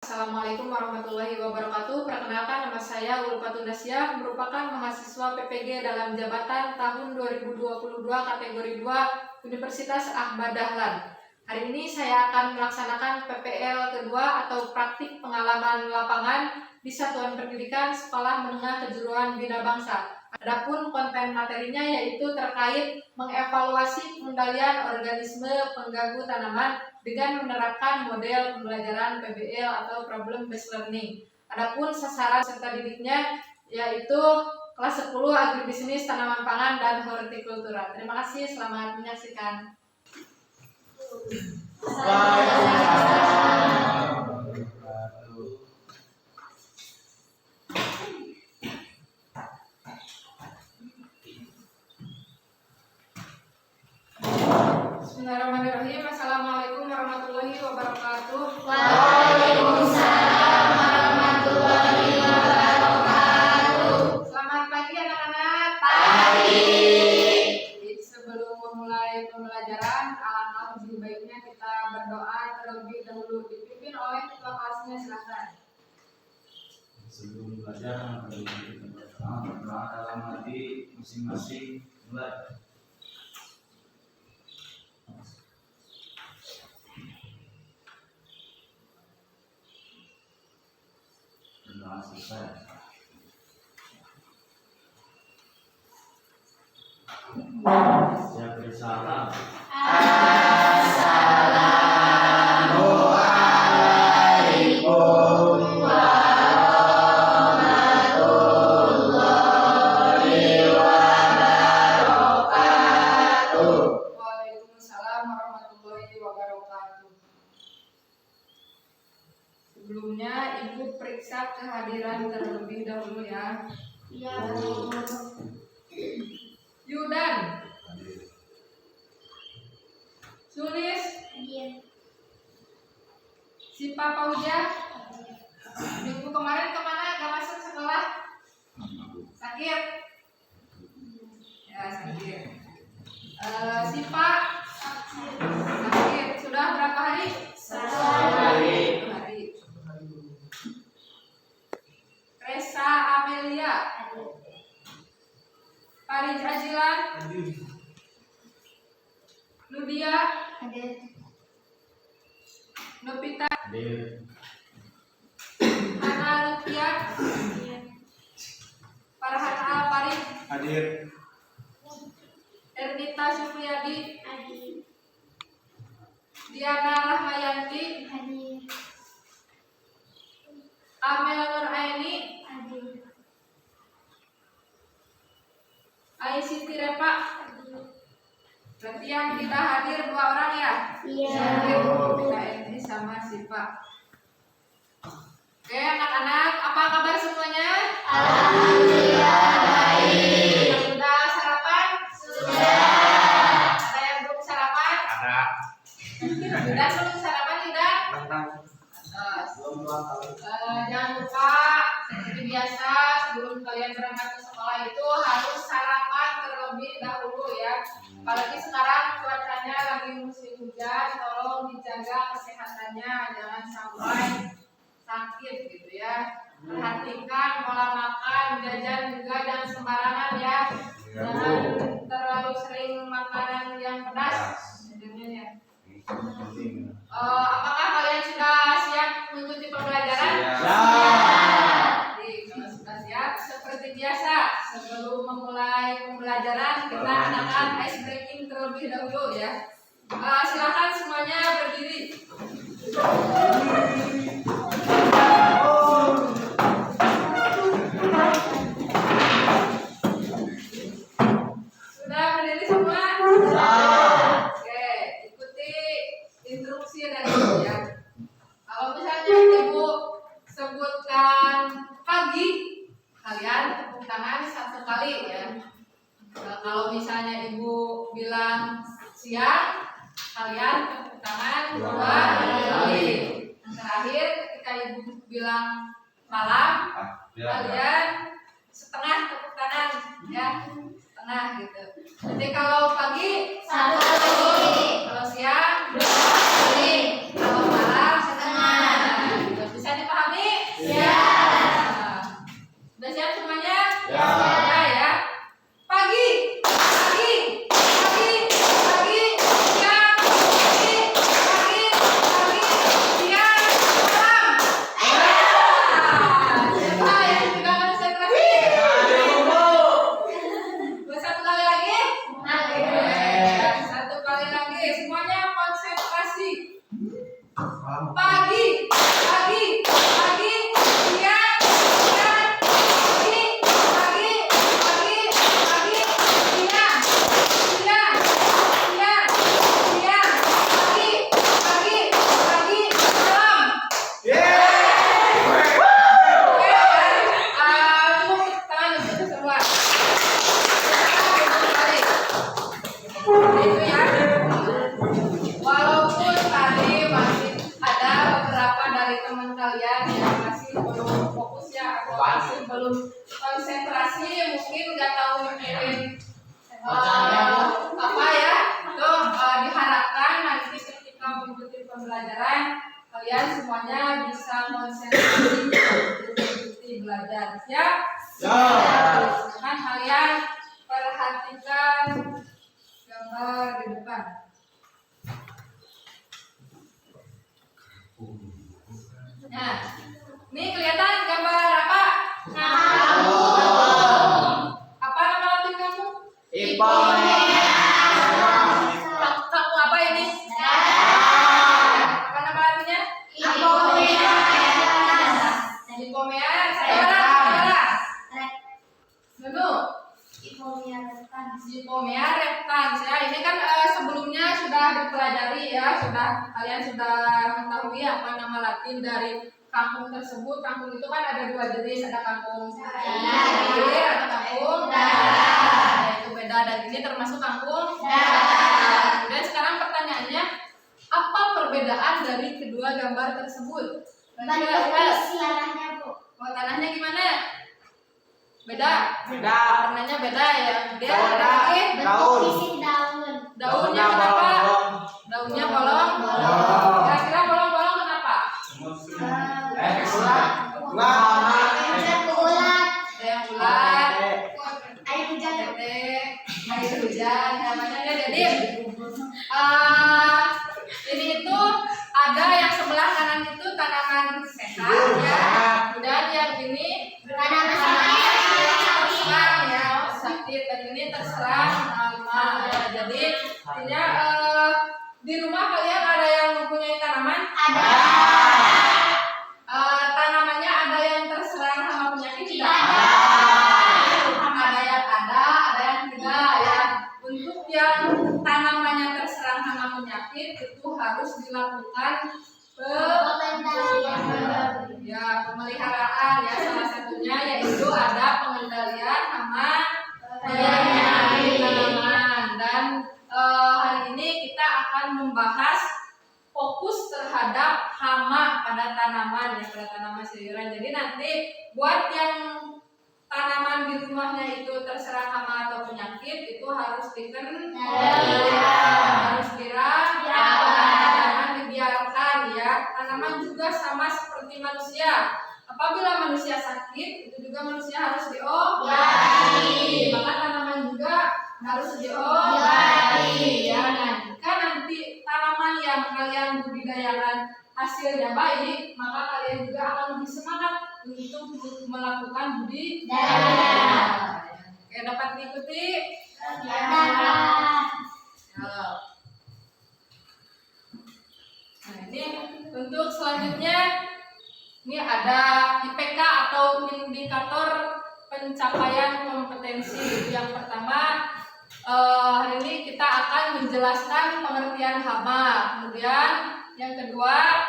Assalamualaikum warahmatullahi wabarakatuh. Perkenalkan, nama saya Ulfatul Nasyah, merupakan mahasiswa PPG dalam jabatan tahun 2022 kategori 2 Universitas Ahmad Dahlan. Hari ini saya akan melaksanakan PPL kedua atau praktik pengalaman lapangan di Satuan Pendidikan Sekolah Menengah Kejuruan Bina Bangsa. Adapun konten materinya yaitu terkait mengevaluasi pengendalian organisme pengganggu tanaman dengan menerapkan model pembelajaran PBL atau Problem Based Learning. Adapun sasaran peserta didiknya yaitu kelas 10 Agribisnis Tanaman Pangan dan Hortikultura. Terima kasih, selamat menyaksikan. Bismillahirrahmanirrahim. Assalamualaikum warahmatullahi wabarakatuh. Waalaikumsalam warahmatullahi wabarakatuh. Selamat pagi anak-anak. Pagi. Sebelum memulai pembelajaran, alangkah lebih baiknya kita berdoa terlebih dahulu, dipimpin oleh ketua kelasnya. Silakan. Sebelum belajar, kita berdoa dalam hati masing-masing. Mulai. Berdoa selesai. Siap bersalam. Assalamualaikum warahmatullahi wabarakatuh. Waalaikumsalam warahmatullahi wabarakatuh. Sebelumnya Ibu periksa kehadiran terlebih dahulu ya. Ya. Yudan, Sulis, Sipa Paujah. Minggu kemarin kemana? Gak masuk sekolah? Sakit? Ya, sakit. Sipa sakit. Sudah berapa hari? 1 hari. 1 hari. Resa Amelia, Farid Azilan, Nudia, Novita, Hadir. Ana Lutia, Farhan Al Farid, Hadir. Ernita Supriyadi, Diana Rahmayanti, Amel Nuraini, Aisiti Repa. Berarti yang tidak hadir 2 orang ya? Iya. Kita ini sama Sipa. Oke anak-anak, apa kabar semuanya? Alhamdulillah baik. Sudah sarapan? Sudah. Ada yang belum sarapan? Ada. Dan belum sarapan tidak? Jangan lupa seperti biasa sebelum kalian berangkat ke sekolah itu harus sarapan terlebih dahulu ya. Apalagi sekarang cuacanya lagi musim hujan, tolong dijaga kesehatannya, jangan sampai sakit gitu ya. Perhatikan pola makan, jajan juga jangan sembarangan ya. Jangan terlalu sering makanan yang pedas. Ya. Apakah kalian sudah siap mengikuti pembelajaran? Jadi, kalau sudah siap, seperti biasa, sebelum memulai pembelajaran kita adakan ice breaking terlebih dahulu ya. Silakan semuanya berdiri. Sudah berdiri semua? Oke, ikuti instruksi dari Ibu ya. Kalau misalnya Ibu sebutkan pagi, kalian tepuk tangan 1 kali ya. Kalau misalnya Ibu bilang siang, kalian tepuk tangan 2 kali. Yang terakhir ketika Ibu bilang malam, kalian setengah tepuk tangan ya, setengah gitu. Jadi kalau pagi 1 kali. kalau siang 2 kali. kalau malam Setengah. gitu. Bisa belajar ya, masih belum fokus ya, atau masih belum konsentrasi, mungkin nggak tahu mikirin apa ya, itu diharapkan nanti ketika mengikuti pembelajaran kalian semuanya bisa konsentrasi mengikuti belajar ya. Silakan kalian perhatikan gambar di depan. Nah, ini kelihatan gambar apa? Apa nama latin kamu? Kamu apa ini? Apa nama latinnya? Hipomea. Saudara. Nunu. Hipomea reptans ya. Ini kan sebelumnya sudah dipelajari ya, kalian sudah mengetahui apa nama latin dari kangkung tersebut. Kangkung itu kan ada dua jenis, ada kangkung air, ada kangkung datar. Itu beda, dan ini termasuk kangkung datar. Dan sekarang pertanyaannya, apa perbedaan dari kedua gambar tersebut? Oh, tanahnya gimana? Beda. Warnanya beda ya. Dia ada daunnya kenapa? Daunnya bolong. Kira-kira bolong-bolong kenapa? Ada yang ulat, air hujan namanya ya. Jadi ini itu ada yang sebelah kanan itu tanaman sehat ya. Kemudian yang ini terserang ya, sakit, dan ini terserang hama ya. Jadi artinya di rumah kalian ada yang mempunyai tanaman? Tanamannya ada yang terserang hama penyakit tidak? Ada yang tidak ya. Untuk yang tanamannya terserang hama penyakit itu harus dilakukan pemeliharaan ya, salah satunya yaitu ada pengendalian hama penyakit tanaman. Dan hari ini kita akan membahas fokus terhadap hama pada tanaman ya, pada tanaman sayuran. Jadi nanti buat yang tanaman di rumahnya itu terserang hama atau penyakit itu harus harus dirawat, jangan dibiarkan ya. Tanaman juga sama seperti manusia. Apabila manusia sakit, itu juga manusia harus diobati. Maka tanaman juga harus diobati ya. Nah, jika nanti tanaman yang kalian budidayakan hasilnya baik, maka kalian juga akan lebih semangat untuk melakukan budidaya. Oke, dapat diikuti? Nah, ini untuk selanjutnya, ini ada IPK atau indikator pencapaian kompetensi. Yang pertama, hari ini kita akan menjelaskan pengertian hama. Kemudian yang kedua,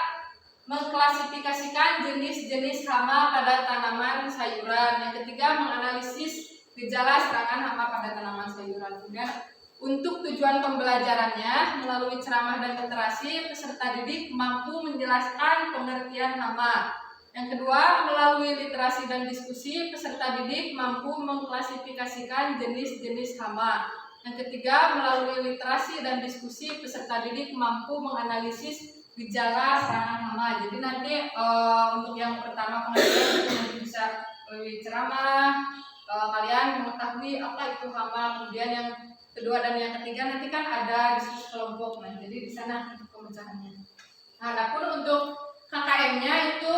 mengklasifikasikan jenis-jenis hama pada tanaman sayuran. Yang ketiga, menganalisis gejala serangan hama pada tanaman sayuran. Kemudian untuk tujuan pembelajarannya, melalui ceramah dan literasi, peserta didik mampu menjelaskan pengertian hama. Yang kedua, melalui literasi dan diskusi, peserta didik mampu mengklasifikasikan jenis-jenis hama. Yang ketiga, melalui literasi dan diskusi, peserta didik mampu menganalisis gejala serangan hama. Jadi nanti untuk yang pertama pengertian nanti bisa melalui ceramah, kalian mengetahui apa itu hama. Kemudian yang kedua dan yang ketiga nanti kan ada diskusi kelompok. Nah, jadi di sana untuk pemecahannya. Nah, adapun untuk KKM-nya itu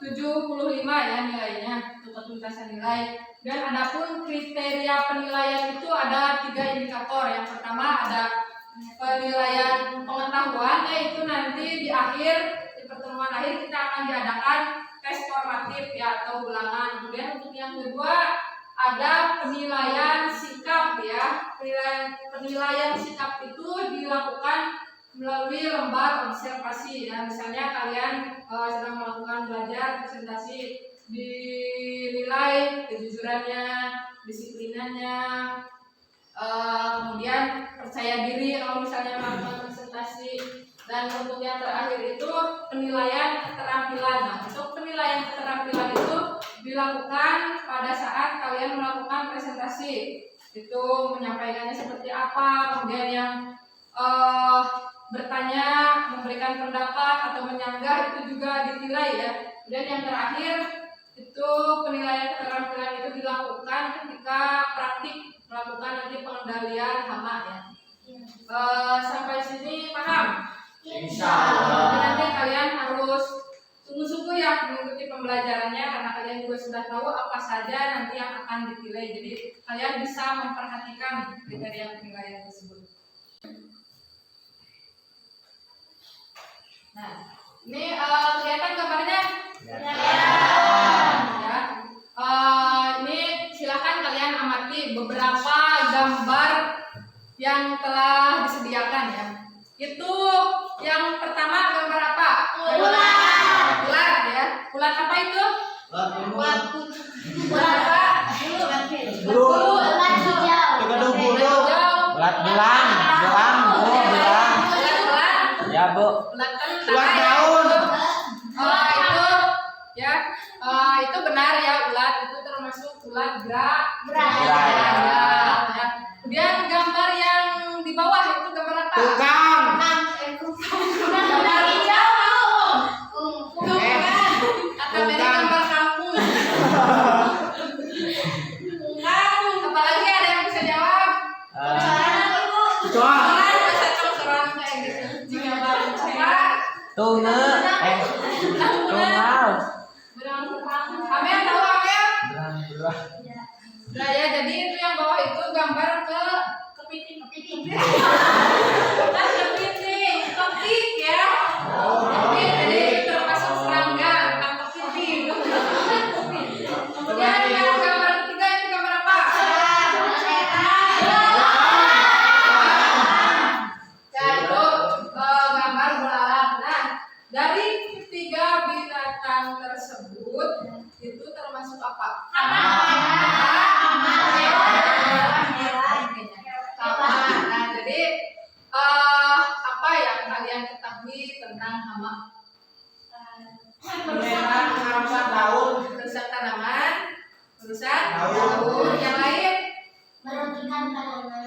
75 ya nilainya untuk ketuntasan nilai. Dan adapun kriteria penilaian itu ada 3 indikator. Yang pertama ada penilaian pengetahuan, yaitu nanti di pertemuan akhir kita akan diadakan tes formatif ya atau ulangan. Kemudian untuk yang kedua ada penilaian sikap ya. Penilaian sikap itu dilakukan melalui lembar observasi ya. Misalnya kalian sedang melakukan belajar presentasi, dinilai kejujurannya, disiplinannya, kemudian percaya diri kalau misalnya melakukan presentasi. Dan untuk yang terakhir itu penilaian keterampilan. Nah, untuk penilaian keterampilan itu dilakukan pada saat kalian melakukan presentasi. Itu menyampaikannya seperti apa, kemudian yang bertanya, memberikan pendapat atau menyanggah itu juga dinilai ya. Dan yang terakhir itu penilaian keterampilan itu dilakukan ketika praktik melakukan nanti pengendalian hama ya. Sampai sini paham? Insya Allah. Jadi nanti kalian harus sungguh-sungguh ya mengikuti pembelajarannya karena kalian juga sudah tahu apa saja nanti yang akan dinilai. Jadi kalian bisa memperhatikan kriteria penilaian tersebut. Nah, ini kelihatan gambarnya? Ya. Ini silakan kalian amati beberapa gambar yang telah disediakan ya. Itu yang pertama gambar apa? Ulat. Ulat ya. Ulat apa itu? Ulat apa? bulu. Ulat hijau. Ulat hijau. Ulat belang, Bu, belang. Ulat belang. Ya, Bu. Ulat kentang. Ulat daun. Itu ya. Itu benar ya, ulat itu termasuk ulat Gerai. ya. Kemudian gambar yang di bawah itu gambar apa? Tukang. Ulat hijau. Atau ini gambar kampung. Apalagi ada yang bisa jawab? Coba. Bisa congsoran kayak gitu. Jika baru coba. Tuna. Tungau. Amel tahu Amel? Belang. Nah ya, jadi itu yang bawah itu gambar kepiting. Kepiting ya. Jadi itu termasuk serangga, bukan kepiting. Kemudian yang gambar ketiga itu gambar apa? Ya itu gambar belalang. Nah, dari ketiga binatang tersebut itu termasuk apa? Nah, jadi apa yang kalian ketahui tentang hama? Merusak daun. Merusak tanaman, merusak Daun. daun. Yang lain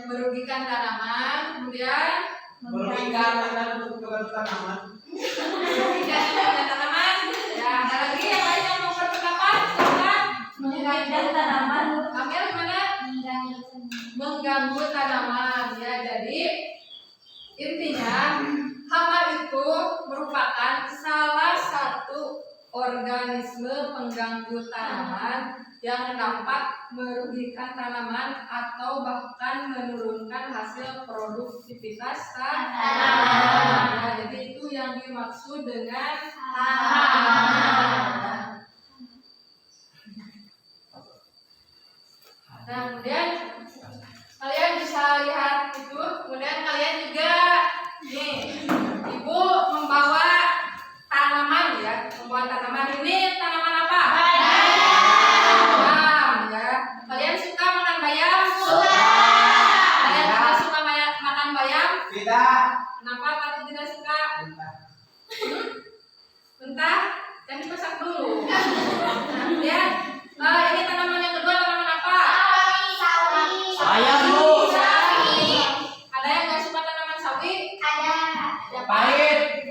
Merugikan tanaman. kemudian Merugikan tanaman. merugikan tanaman. Ya, ada lagi yang lain yang mau berpendapat? Silakan. Merugikan tanaman. Amel gimana? Mengganggu tanaman ya. Jadi intinya hama itu merupakan salah satu organisme pengganggu tanaman yang dapat merugikan tanaman atau bahkan menurunkan hasil produktivitas tanaman. Ya, jadi itu yang dimaksud dengan hama. Nah, kemudian kalian bisa lihat itu, kemudian kalian juga nih, Ibu membawa tanaman ya, membawa tanaman ini tanaman apa? Bayam ya. Kalian suka makan bayam? Kalian tidak suka makan bayam? Tidak. Kenapa kalian tidak suka? Mentah? Jangan dimasak dulu. Nah, kemudian ini tanaman yang kedua tanaman apa? Ayam, Bu. Ada yang nggak suka tanaman sawi? Pahit.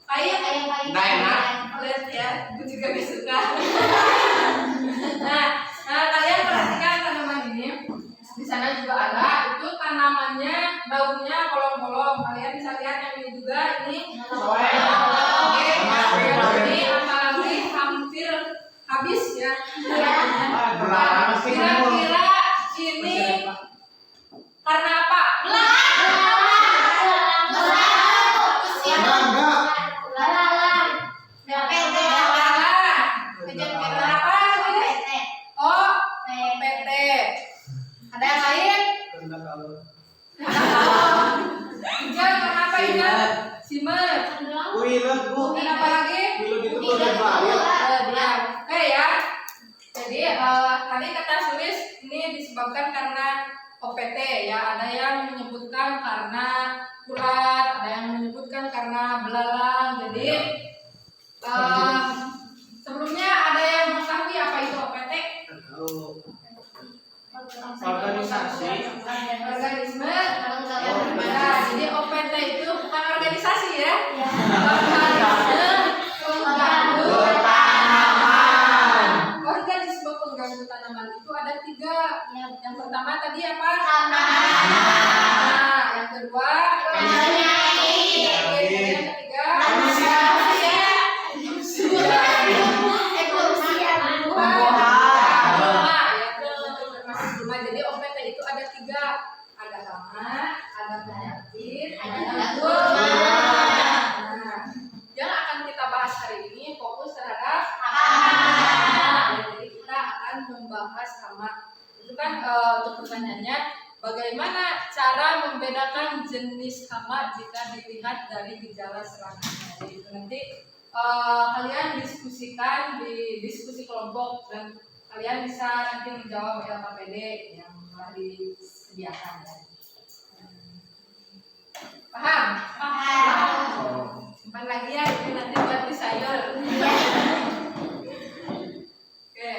Pahit? Nggak enak. Lihat ya, aku juga gak suka. nah, kalian perhatikan tanaman ini. Di sana juga ada. Itu tanamannya, daunnya bolong-bolong. Kalian bisa lihat yang ini juga. Ini. Soe. Oke. Ini apalagi hampir habis ya. Kira-kira ini karena apa? Oh, PT. Ada yang lain? Hijau karena apa hijau? Simet. Wilet, Bu. Dan apa lagi? Wilet itu berbahaya. Oke ya. Jadi tadi kata tulis ini disebabkan karena OPT ya. Ada yang menyebutkan karena ulat, ada yang menyebutkan karena belalang. Jadi apa? Hama. Nah, yang kedua Penyakit. yang ketiga Manusia. Jadi OPT itu ada 3, ada hama, ada penyakit, ada gangguan. Nah, yang akan kita bahas hari ini fokus terhadap jadi kita akan membahas hama. Itu kan untuk pertanyaannya, bagaimana cara membedakan jenis hama jika dilihat dari gejala serangannya. Jadi itu nanti kalian diskusikan di diskusi kelompok dan kalian bisa nanti menjawab LKPD yang telah disediakan ya. Paham? Simpan lagi ya, ini nanti buat di sayur. Oke.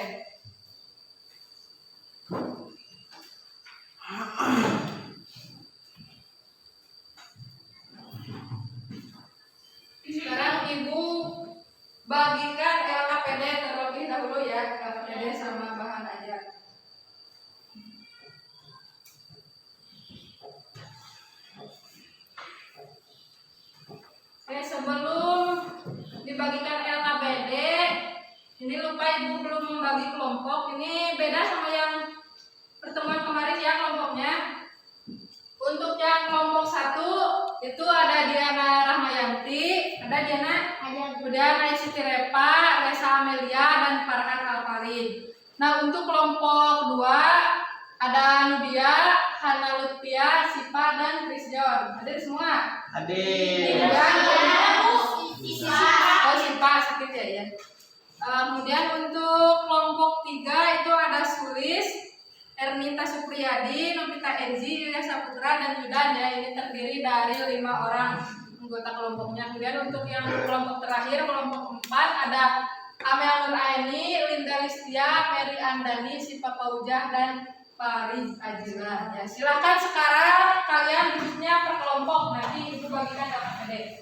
Sekarang Ibu bagikan LKPD terlebih dahulu ya, LKPD sama bahan ajar. Oke, sebelum dibagikan LKPD, ini lupa Ibu belum membagi kelompok. Ini beda sama yang pertemuan kemarin ya kelompoknya. Untuk yang kelompok 1 itu ada Diana Rahmayanti, ada Diana, kemudian Siti Repa, Resa Amelia, dan Farhan Alfarin. Nah, untuk kelompok 2 ada Nudia, Hana Lutfia, Sipa, dan Chris John. Hadir semua? Hadir. Oh, Sipa sakit ya. Kemudian untuk kelompok 3 itu ada Sulis, Ernita Supriyadi, Novita Enzi, Yulia Saputra, dan Yudan ya. Ini terdiri dari 5 orang anggota kelompoknya. Kemudian untuk yang kelompok terakhir, kelompok 4 ada Amel Nur Aini, Linda Listia, Mary Andani, Sipa Paujah, dan Faris Ajila. Ya, silakan sekarang kalian duduknya per kelompok. Nanti Ibu bagikan LKPD.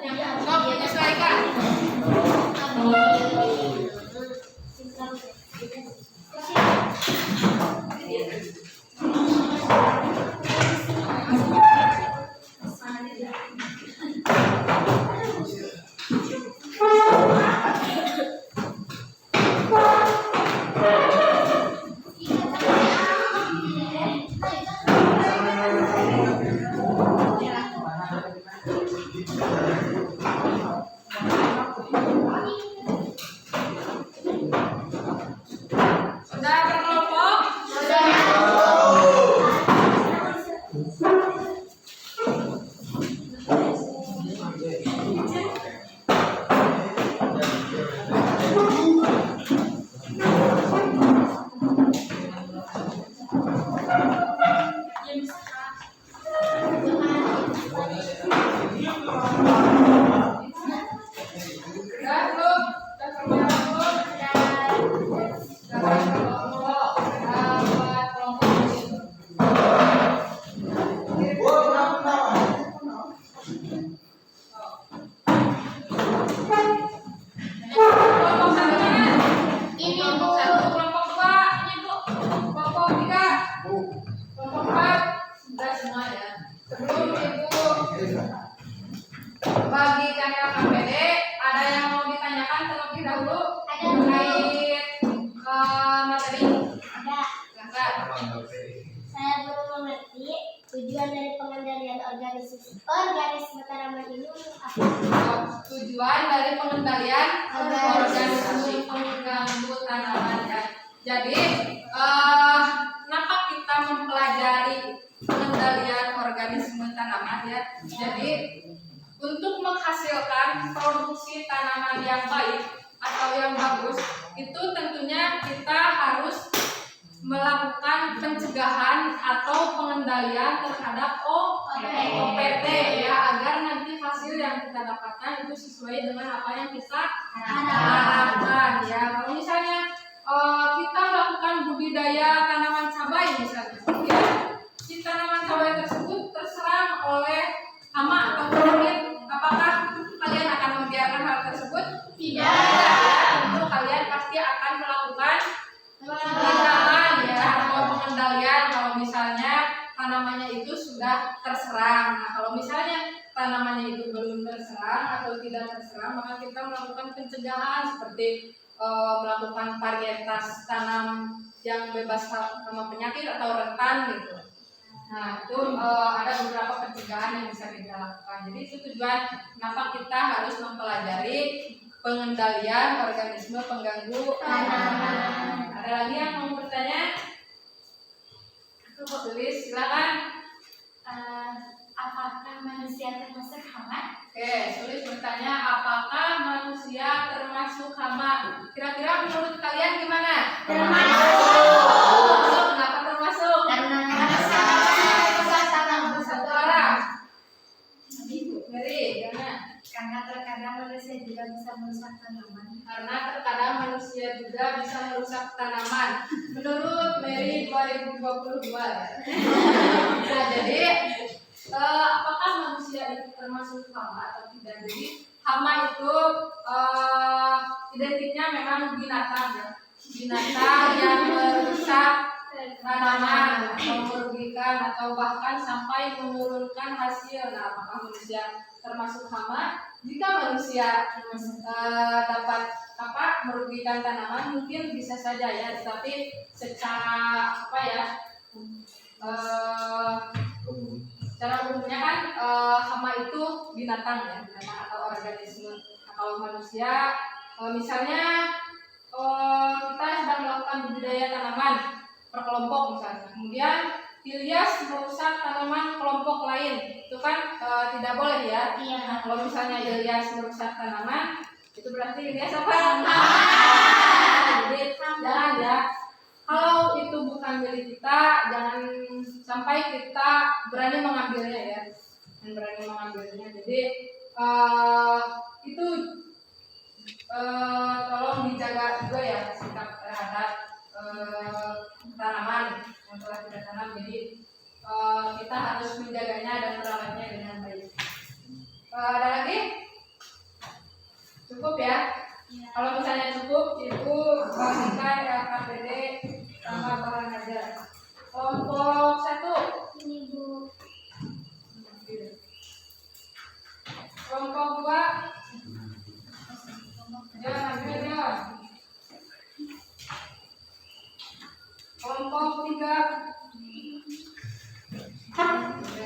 Yang kelompok menyesuaikan. Sudah berkelompok? Sudah belum? Sudah berkelompok? Sudah berkelompok? Sudah buat kelompok ini. Kelompok satunya? Ini, Bu. Kelompok 1, kelompok 2, ini Bu. Kelompok 3, kelompok 4, sudah semua ya. Sebelum Ibu bagikan LKPD, ada yang mau ditanyakan terlebih dahulu terkait materi? Silakan. Saya belum mengerti tujuan dari pengendalian organisme tanaman ini untuk apa? Tujuan dari pengendalian organisme pengganggu tanaman ya. Jadi kenapa kita mempelajari pengendalian organisme tanaman ya? Jadi untuk menghasilkan produksi tanaman yang baik atau yang bagus, itu tentunya kita harus melakukan pencegahan atau pengendalian terhadap OPT ya, agar nanti hasil yang kita dapatkan itu sesuai dengan apa yang kita harapkan ya. Kalau misalnya kita melakukan budidaya tanaman cabai misalnya ya, si tanaman cabai tersebut terserang oleh hama atau penyakit, apakah kalian akan membiarkan hal tersebut? Tidak. Tentu kalian pasti akan melakukan pencegahan ya, terserang, maka kita melakukan pencegahan seperti melakukan varietas tanam yang bebas hama penyakit atau rentan gitu. Nah, itu ada beberapa pencegahan yang bisa kita lakukan. Jadi itu tujuan kenapa kita harus mempelajari pengendalian organisme pengganggu tanaman. Ada lagi yang mau bertanya? Aku mau tulis, silakan. Apakah manusia termasuk hama? Oke, tulis bertanya, apakah manusia termasuk hama? Kira-kira menurut kalian gimana? Termasuk. Kenapa termasuk? Karena Satu orang. Mary, gimana? karena terkadang manusia juga bisa merusak tanaman. Karena terkadang manusia juga bisa merusak tanaman. Menurut Mary 2022. Nah, jadi apakah manusia itu termasuk hama atau tidak? Jadi hama itu identiknya memang binatang ya. Binatang yang merusak tanaman atau merugikan atau bahkan sampai menurunkan hasil. Nah, apakah manusia termasuk hama? Jika manusia dapat merugikan tanaman, mungkin bisa saja ya, tetapi secara secara umumnya kan hama itu binatang ya, binatang atau organisme. Nah, kalau manusia misalnya kita sedang melakukan budidaya tanaman per kelompok misalnya, kemudian Ilyas merusak tanaman kelompok lain, itu kan tidak boleh ya. Nah, kalau misalnya Ilyas merusak tanaman, itu berarti Ilyas apa? Jadi jangan ya. Kalau itu bukan milik kita, jangan sampai kita berani mengambilnya ya. Jadi itu tolong dijaga juga ya sikap terhadap tanaman yang telah kita tanam. Jadi kita harus menjaganya dan merawatnya dengan baik. Ada lagi? Cukup ya? Kalau misalnya cukup, Ibu bagikan LKPD sama bahan ajar. Kelompok 1. Ini Bu. Kelompok 2. Jangan ambil ya. Kelompok 3.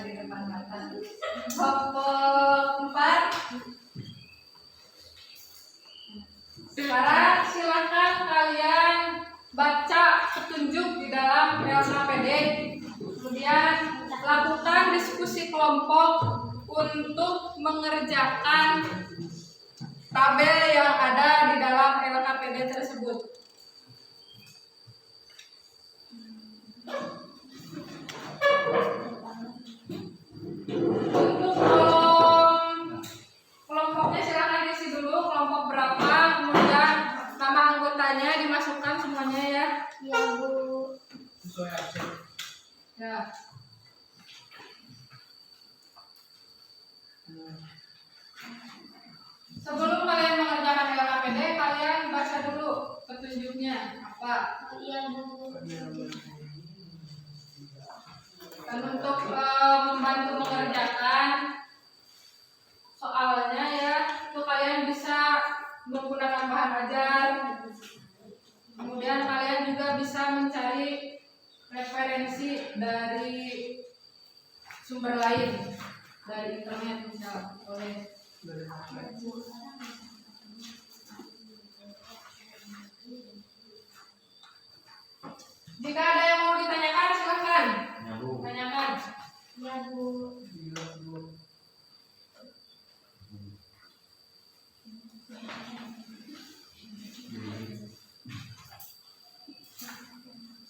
Di depan mata. Kelompok 4. Sekarang silakan kalian baca petunjuk di dalam LKPD, kemudian lakukan diskusi kelompok untuk mengerjakan tabel yang ada di dalam LKPD tersebut. Untuk kelompoknya silakan isi dulu kelompok berapa, kemudian nama anggotanya dimasukkan semuanya ya. Iya Bu. Ya. Sebelum kalian mengerjakan LKPD, kalian baca dulu petunjuknya apa. Iya Bu. Dan untuk membantu mengerjakan soalnya ya, itu kalian bisa menggunakan bahan ajar. Kemudian kalian juga bisa mencari referensi dari sumber lain, dari internet misalnya, boleh. Jika ada yang mau ditanyakan silahkan Ya, Bu. tanyakan. Iya Bu.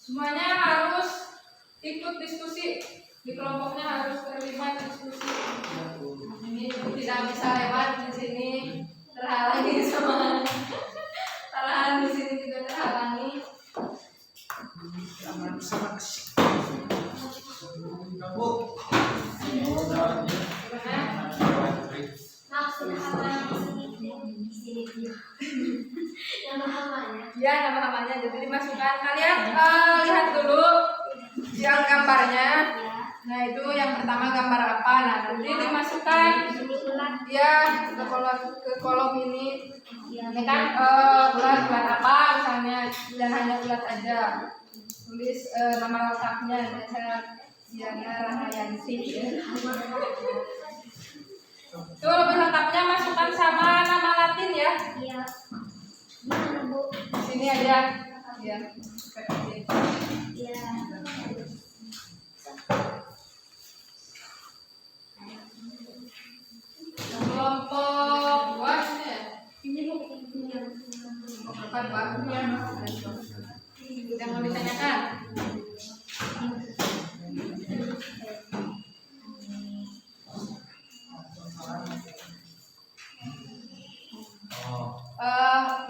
Semuanya harus ikut diskusi, di kelompoknya harus terlibat diskusi. Ini tidak bisa lewat di sini, terhalangi sama di sini juga terhalangi. Gimana? Maksud hama di sini nama hamanya. Ya, nama-namanya jadi dimasukkan. Kalian lihat dulu yang gambarnya. Ya. Nah itu yang pertama gambar apa? Nah nanti dimasukkan ya ke kolom ini. Ini kan ulat apa misalnya, dan hanya ulat aja. Tulis nama lengkapnya, saya Diana Rahmayanti. Itu lebih lengkapnya masukkan sama nama Latin ya. Iya. Gimana, Bu? Sini aja. Ya. Iya. Kelompok dua ini ya. Ini Bu. Kapan Pak? Yang mau ditanyakan?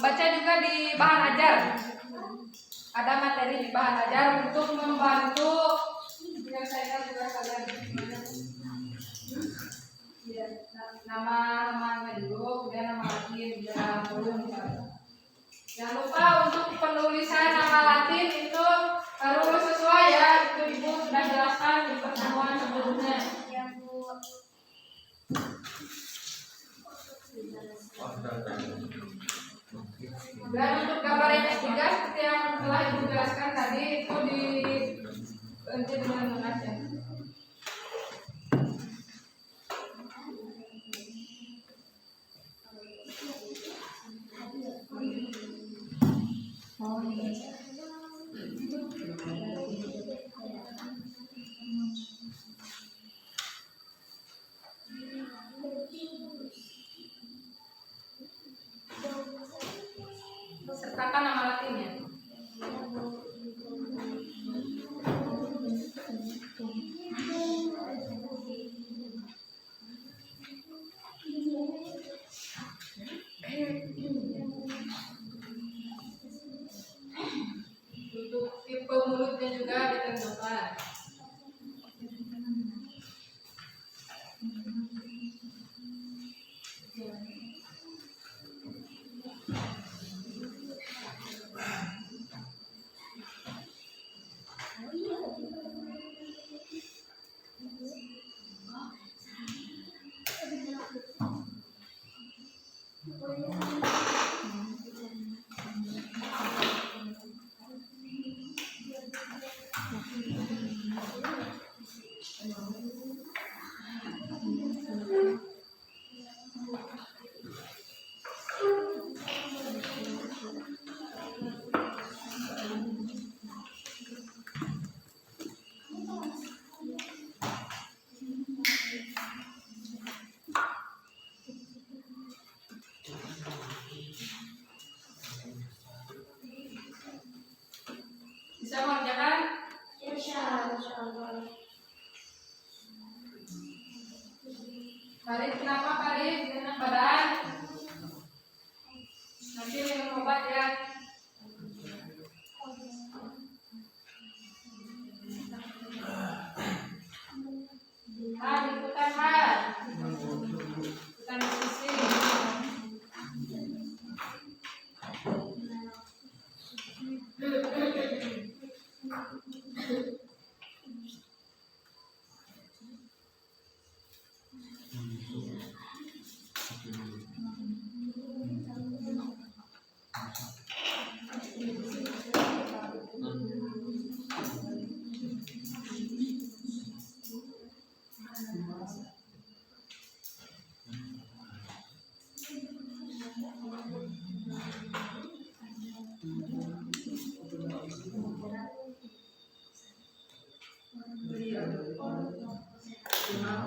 Baca juga di bahan ajar. Ada materi di bahan ajar untuk membantu menyelesaikan tugas kalian. Ya, namanya dulu, kemudian nama Latin, biar belum misalnya. Jangan lupa untuk penulisan nama Latin itu harus sesuai ya. Itu Ibu sudah jelaskan di pertemuan sebelumnya. Ya, Bu. Dan untuk gambar yang ketiga seperti yang telah Ibu jelaskan tadi itu diganti dengan lunas ya. Sertakan nama Latinnya. Untuk tipe mulutnya juga ditentukan. Bisa mengerjakan? Insyaallah. Farid, kenapa Farid? Enak badan? Nanti minum obat ya. Ikutan Han. Ikutan diskusi.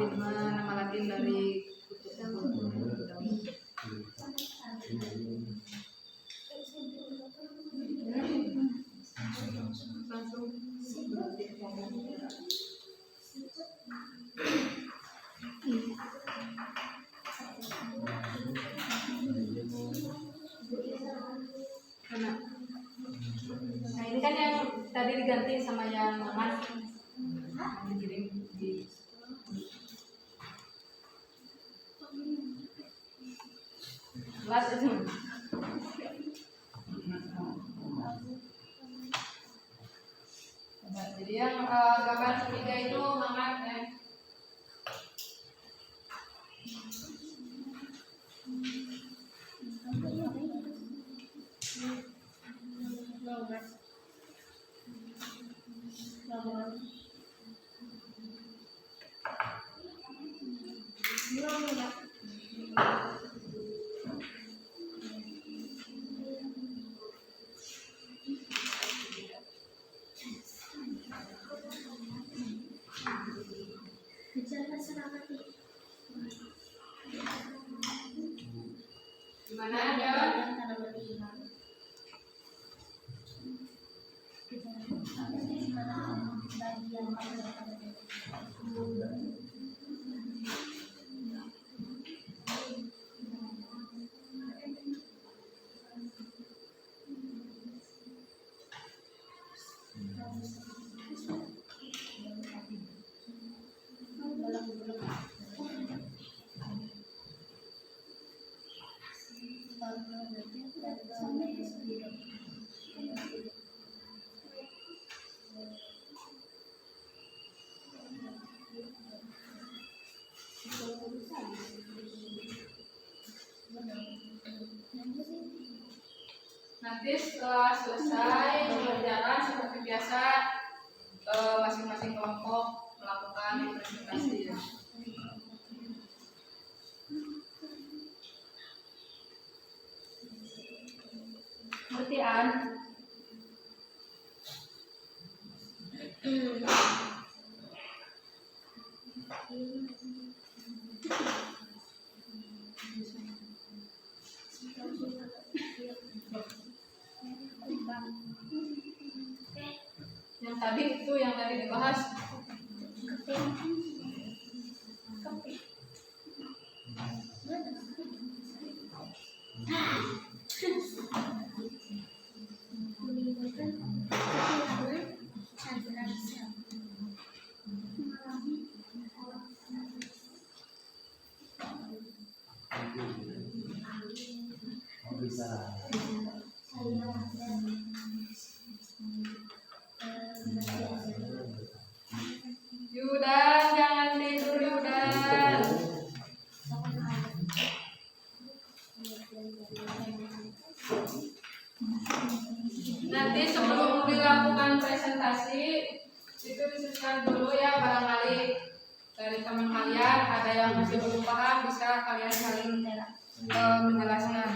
Nama Latin dari langsung. Nah ini kan yang tadi diganti sama yang Mas dikirim di kelas itu. Nah, jadi yang gambar ketiga itu mangat ya. Gimana ada? Nanti setelah selesai mengerjakan seperti biasa, masing-masing kelompok melakukan presentasi. Ngerti An? Yang tadi itu yang tadi dibahas. Bisa. Yudan, jangan tidur Yudan. Nanti sebelum dilakukan presentasi itu diskusikan dulu ya, barangkali dari teman kalian ada yang masih belum paham, bisa kalian saling menjelaskan.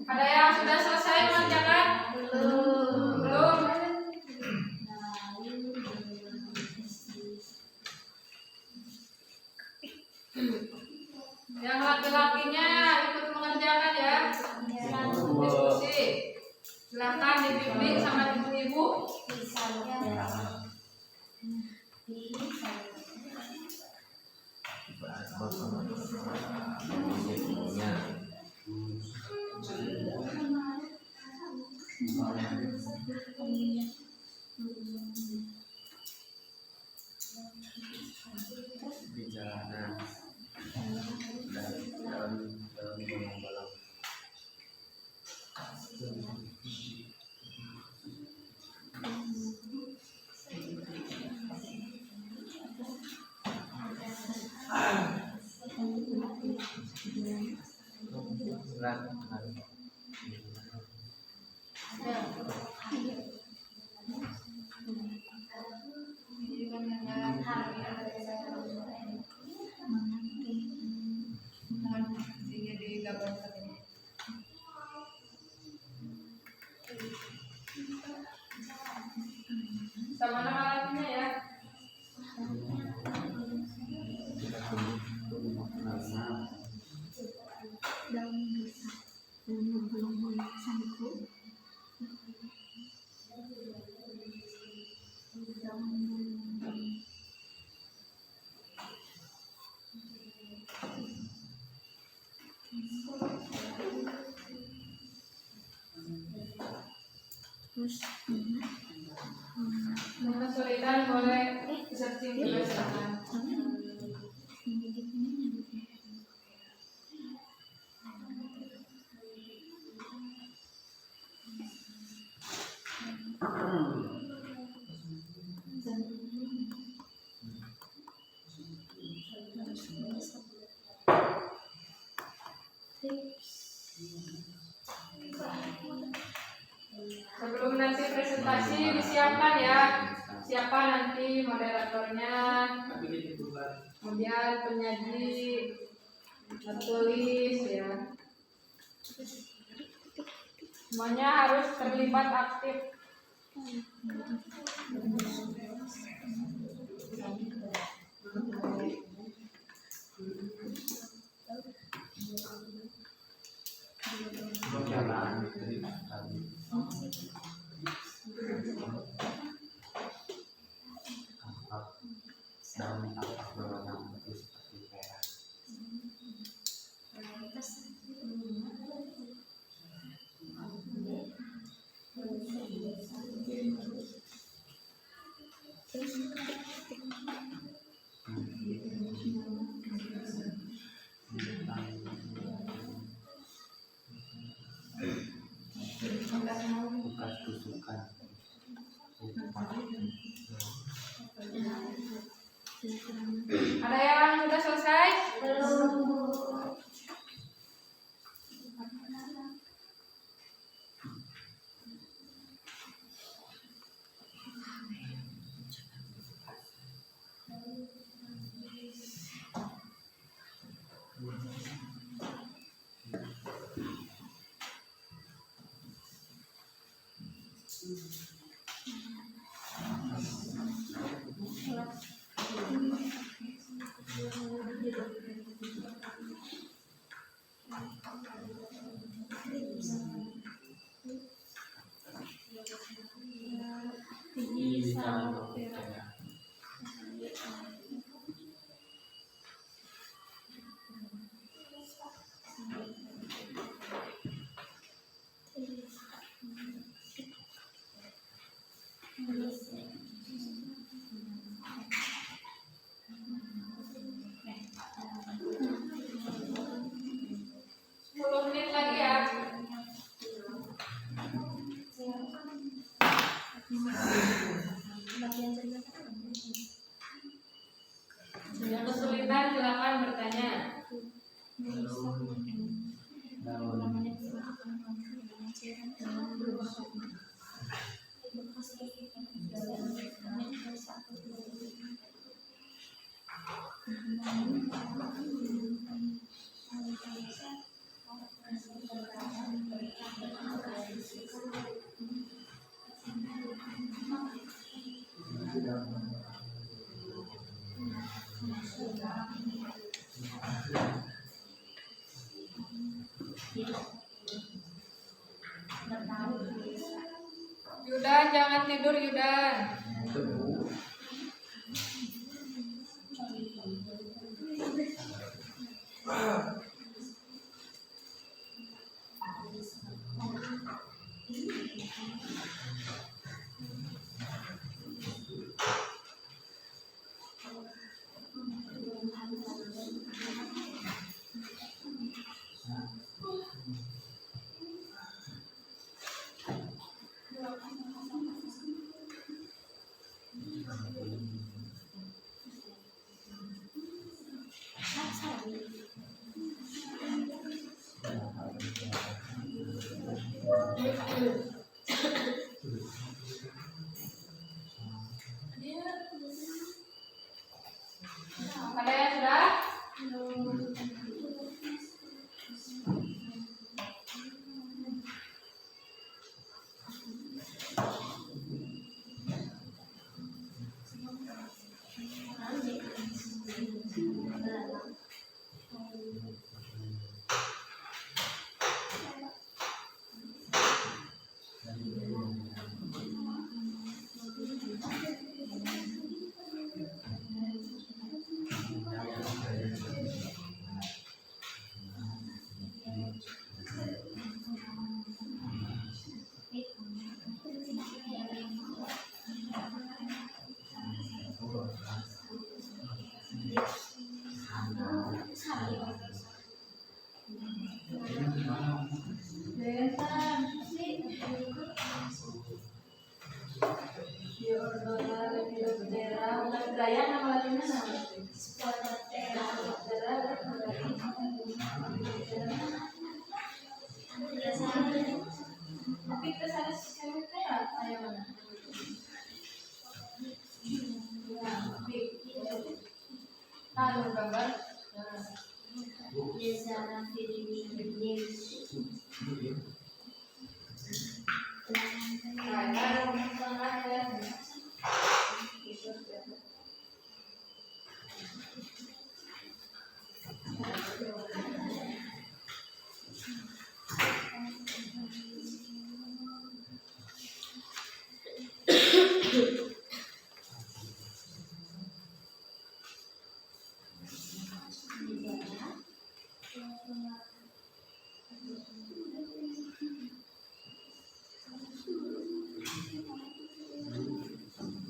Ada yang sudah selesai mengerjakan? Belum. Yang laki-lakinya ikut mengerjakan ya. Diskusi. Silakan dibimbing sama ibu-ibu. Bicara dalam balap. Yang kesulitan boleh searching juga silakan. Sebelum nanti presentasi disiapkan ya, siapa nanti moderatornya, kemudian penyaji, tertulis ya. Semuanya harus terlibat aktif. Bekas tusukan. Ada yang sudah selesai? Yang kesulitan silakan bertanya. Yudan, jangan tidur Yudan. Ada yang sudah? Budaya nama lainnya nama. Tapi kesana sih kayak mana? Nah, gambar.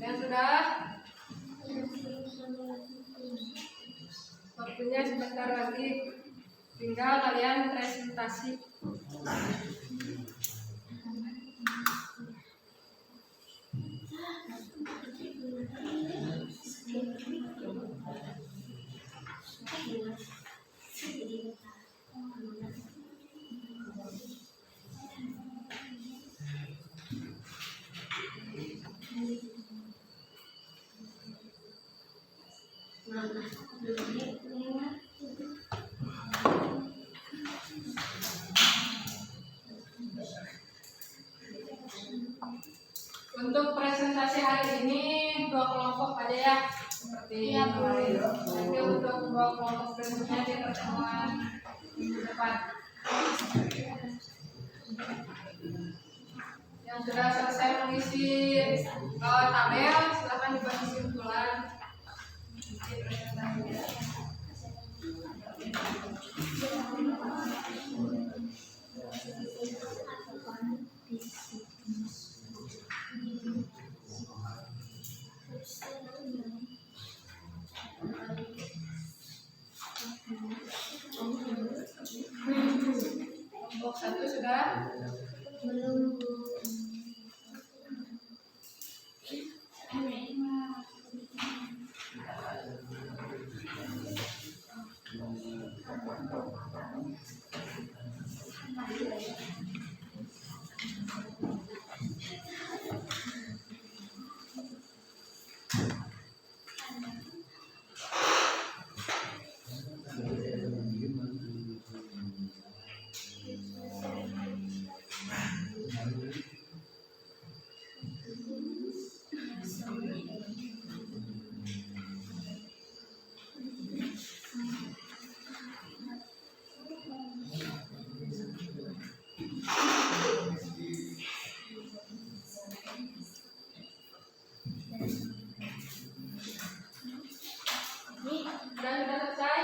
Dan sudah waktunya sebentar lagi, tinggal kalian presentasi. Untuk presentasi hari ini 2 kelompok aja ya, seperti kemarin. Nanti untuk 2 kelompok berikutnya di pertemuan minggu depan. Yang sudah selesai mengisi tabel, silakan dibuat kesimpulan. Presentasinya. Kelompok 1 sudah? Belum. Sudah selesai?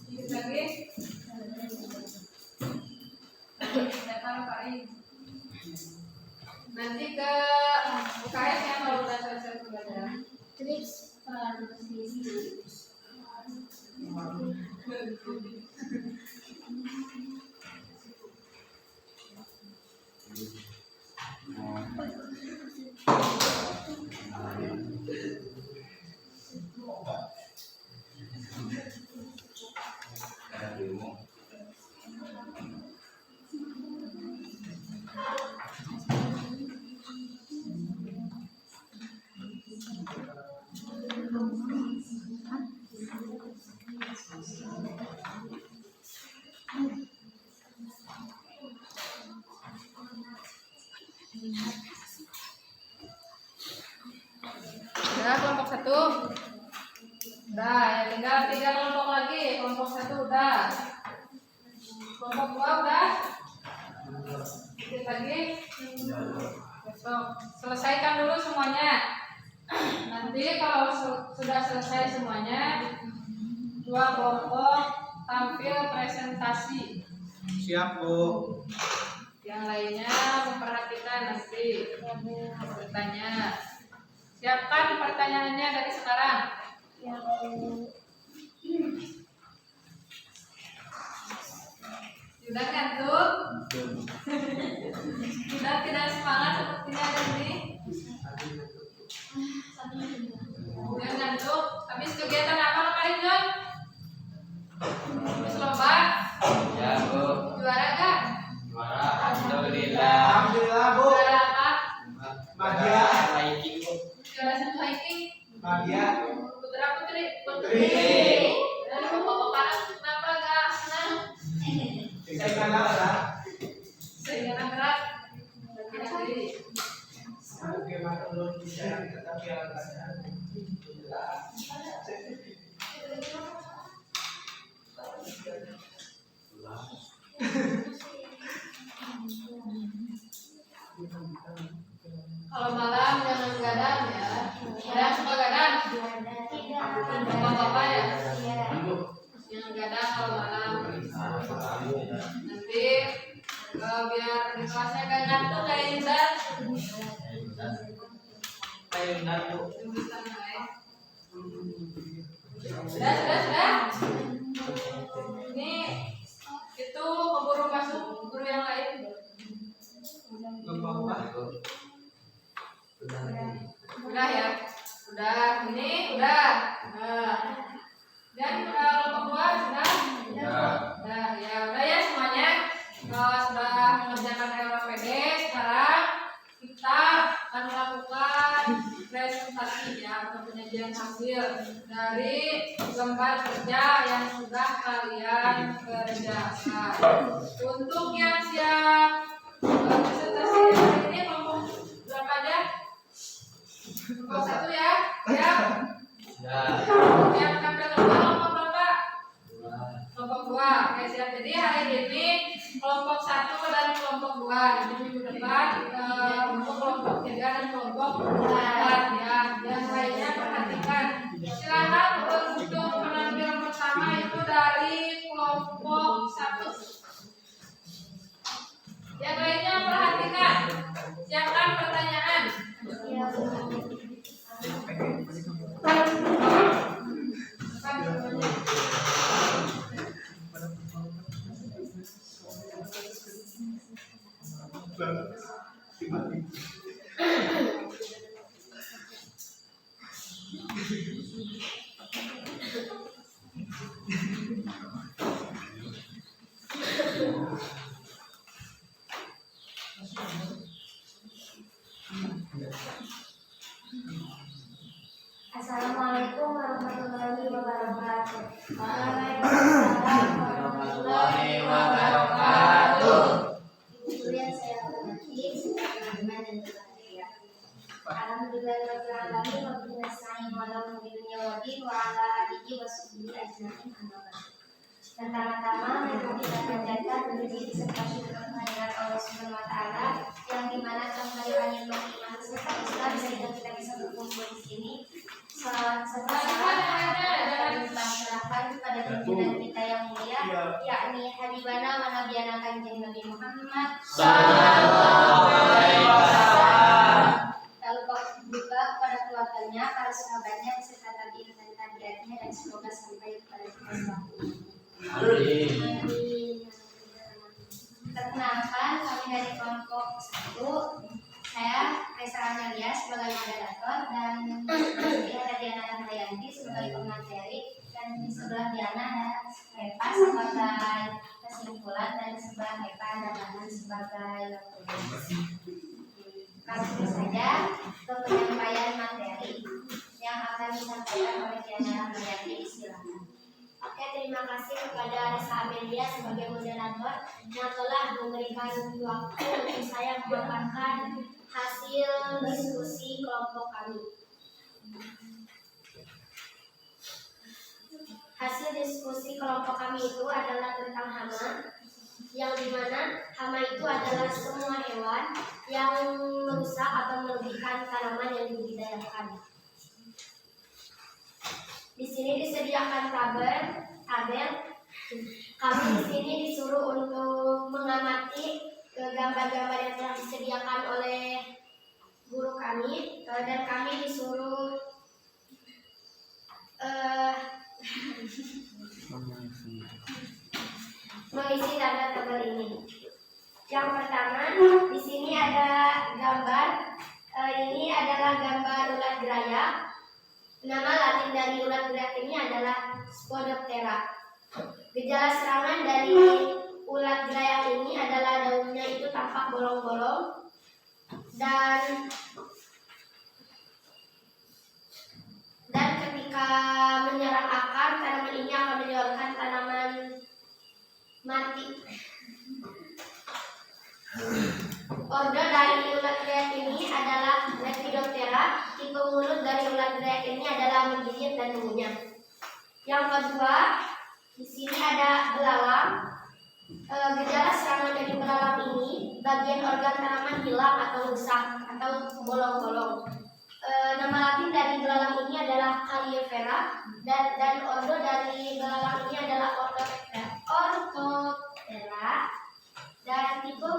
Sedikit lagi. Datang Pak I. Nanti ke UKS ya kalau udah selesai pembelajaran. Trips farmasi. Udah kelompok 1. Udah, ya tinggal 3 kelompok lagi. Kelompok 1 udah. Kelompok 2 udah. Sedikit lagi. Besok selesaikan dulu semuanya. Nanti kalau sudah selesai semuanya, 2 kelompok tampil presentasi. Siap, Bu. Yang lainnya memperhatikan nanti bertanya. Siapkan pertanyaannya dari sekarang. Yang biar di kelasnya gak ngantuk kayak Indah. Kayak nado. Sudah. Ini itu keburu masuk guru yang lain. Udah ya. Udah. Ini udah. Nah. Dan kelompok 2 sudah. Udah ya semuanya. Sudah mengerjakan LPD. Sekarang kita akan melakukan presentasi ya atau penyajian hasil dari lembar kerja yang sudah kalian kerjakan. Untuk yang siap presentasi hari ini kelompok berapa aja? Kelompok 1 ya. Siap? Yang tampil kedua kelompok berapa? Kelompok 2. Oke, siap. Jadi hari ini kelompok 1 dan kelompok 2. Nanti minggu depan untuk kelompok 3 dan kelompok 4 ya. Yang lainnya perhatikan. Silakan untuk penampilan pertama itu dari kelompok 1. Yang lainnya perhatikan. Siapkan pertanyaan. Assalamualaikum warahmatullahi wabarakatuh. Waalaikumsalam warahmatullahi wabarakatuh. Ibu yang saya hormati, teman-teman dan keluarga. Alhamdulillahirobbilalamin wa bihi nasta'in wa la dunya wa bihi wa ala alihi wa sahbihi ajma'in. Pertama-tama mari kita panjatkan puji serta syukur kehadirat Allah Subhanahu wa taala yang dimana telah melahirkan iman serta Islam sehingga kita bisa berkumpul di sini. Salawat serta salam dan limpahkan kepada pimpinan kita yang mulia, yakni Habibana wa Nabiyana Kanjeng Nabi Muhammad Sallallahu alaihi wasallam. Lalu juga kepada keluarganya, para sahabatnya, beserta tabi'in dan tabi'atnya, dan semoga sampai kepada kita selanjutnya. Amin. Perkenalkan, kami dari kelompok 1. Saya Kaisar Analia sebagai moderator dan di ada Diana Rahmayanti sebagai pemateri, dan di sebelah Diana ada Hepa sebagai kesimpulan, dan di sebelah Hepa ada Bahan sebagai langsung saja ke penyampaian materi yang akan disampaikan oleh Diana Rahmayanti. Silakan. Oke, terima kasih kepada Resa Amelia sebagai moderator yang telah memberikan waktu untuk saya memaparkan hasil diskusi kelompok kami. Hasil diskusi kelompok kami itu adalah tentang hama, yang dimana hama itu adalah semua hewan yang merusak atau merugikan tanaman yang dibudidayakan. Di sini disediakan tabel. Kami di sini disuruh untuk mengamati gambar-gambar yang telah disediakan oleh guru kami, dan kami disuruh mengisi tabel ini. Yang pertama, di sini ada gambar. Ini adalah gambar ulat gerayak. Nama latin dari ulat gerayak ini adalah Spodoptera. Gejala serangan dari ulat gerayak ini adalah daunnya itu tampak bolong-bolong, dan ketika menyerang akar, tanaman ini akan menyebabkan tanaman mati. Ordo dari ulat gerayak ini adalah Lepidoptera. Tipe mulut dari ulat gerayak ini adalah menggigit dan mengunyah. Yang kedua, di sini ada belalang. Gejala serangan dari belalang ini, bagian organ tanaman hilang atau rusak atau bolong-bolong. Nama latin dari belalang ini adalah Caliifera, dan ordo dari belalang ini adalah Orthoptera. Dan tipe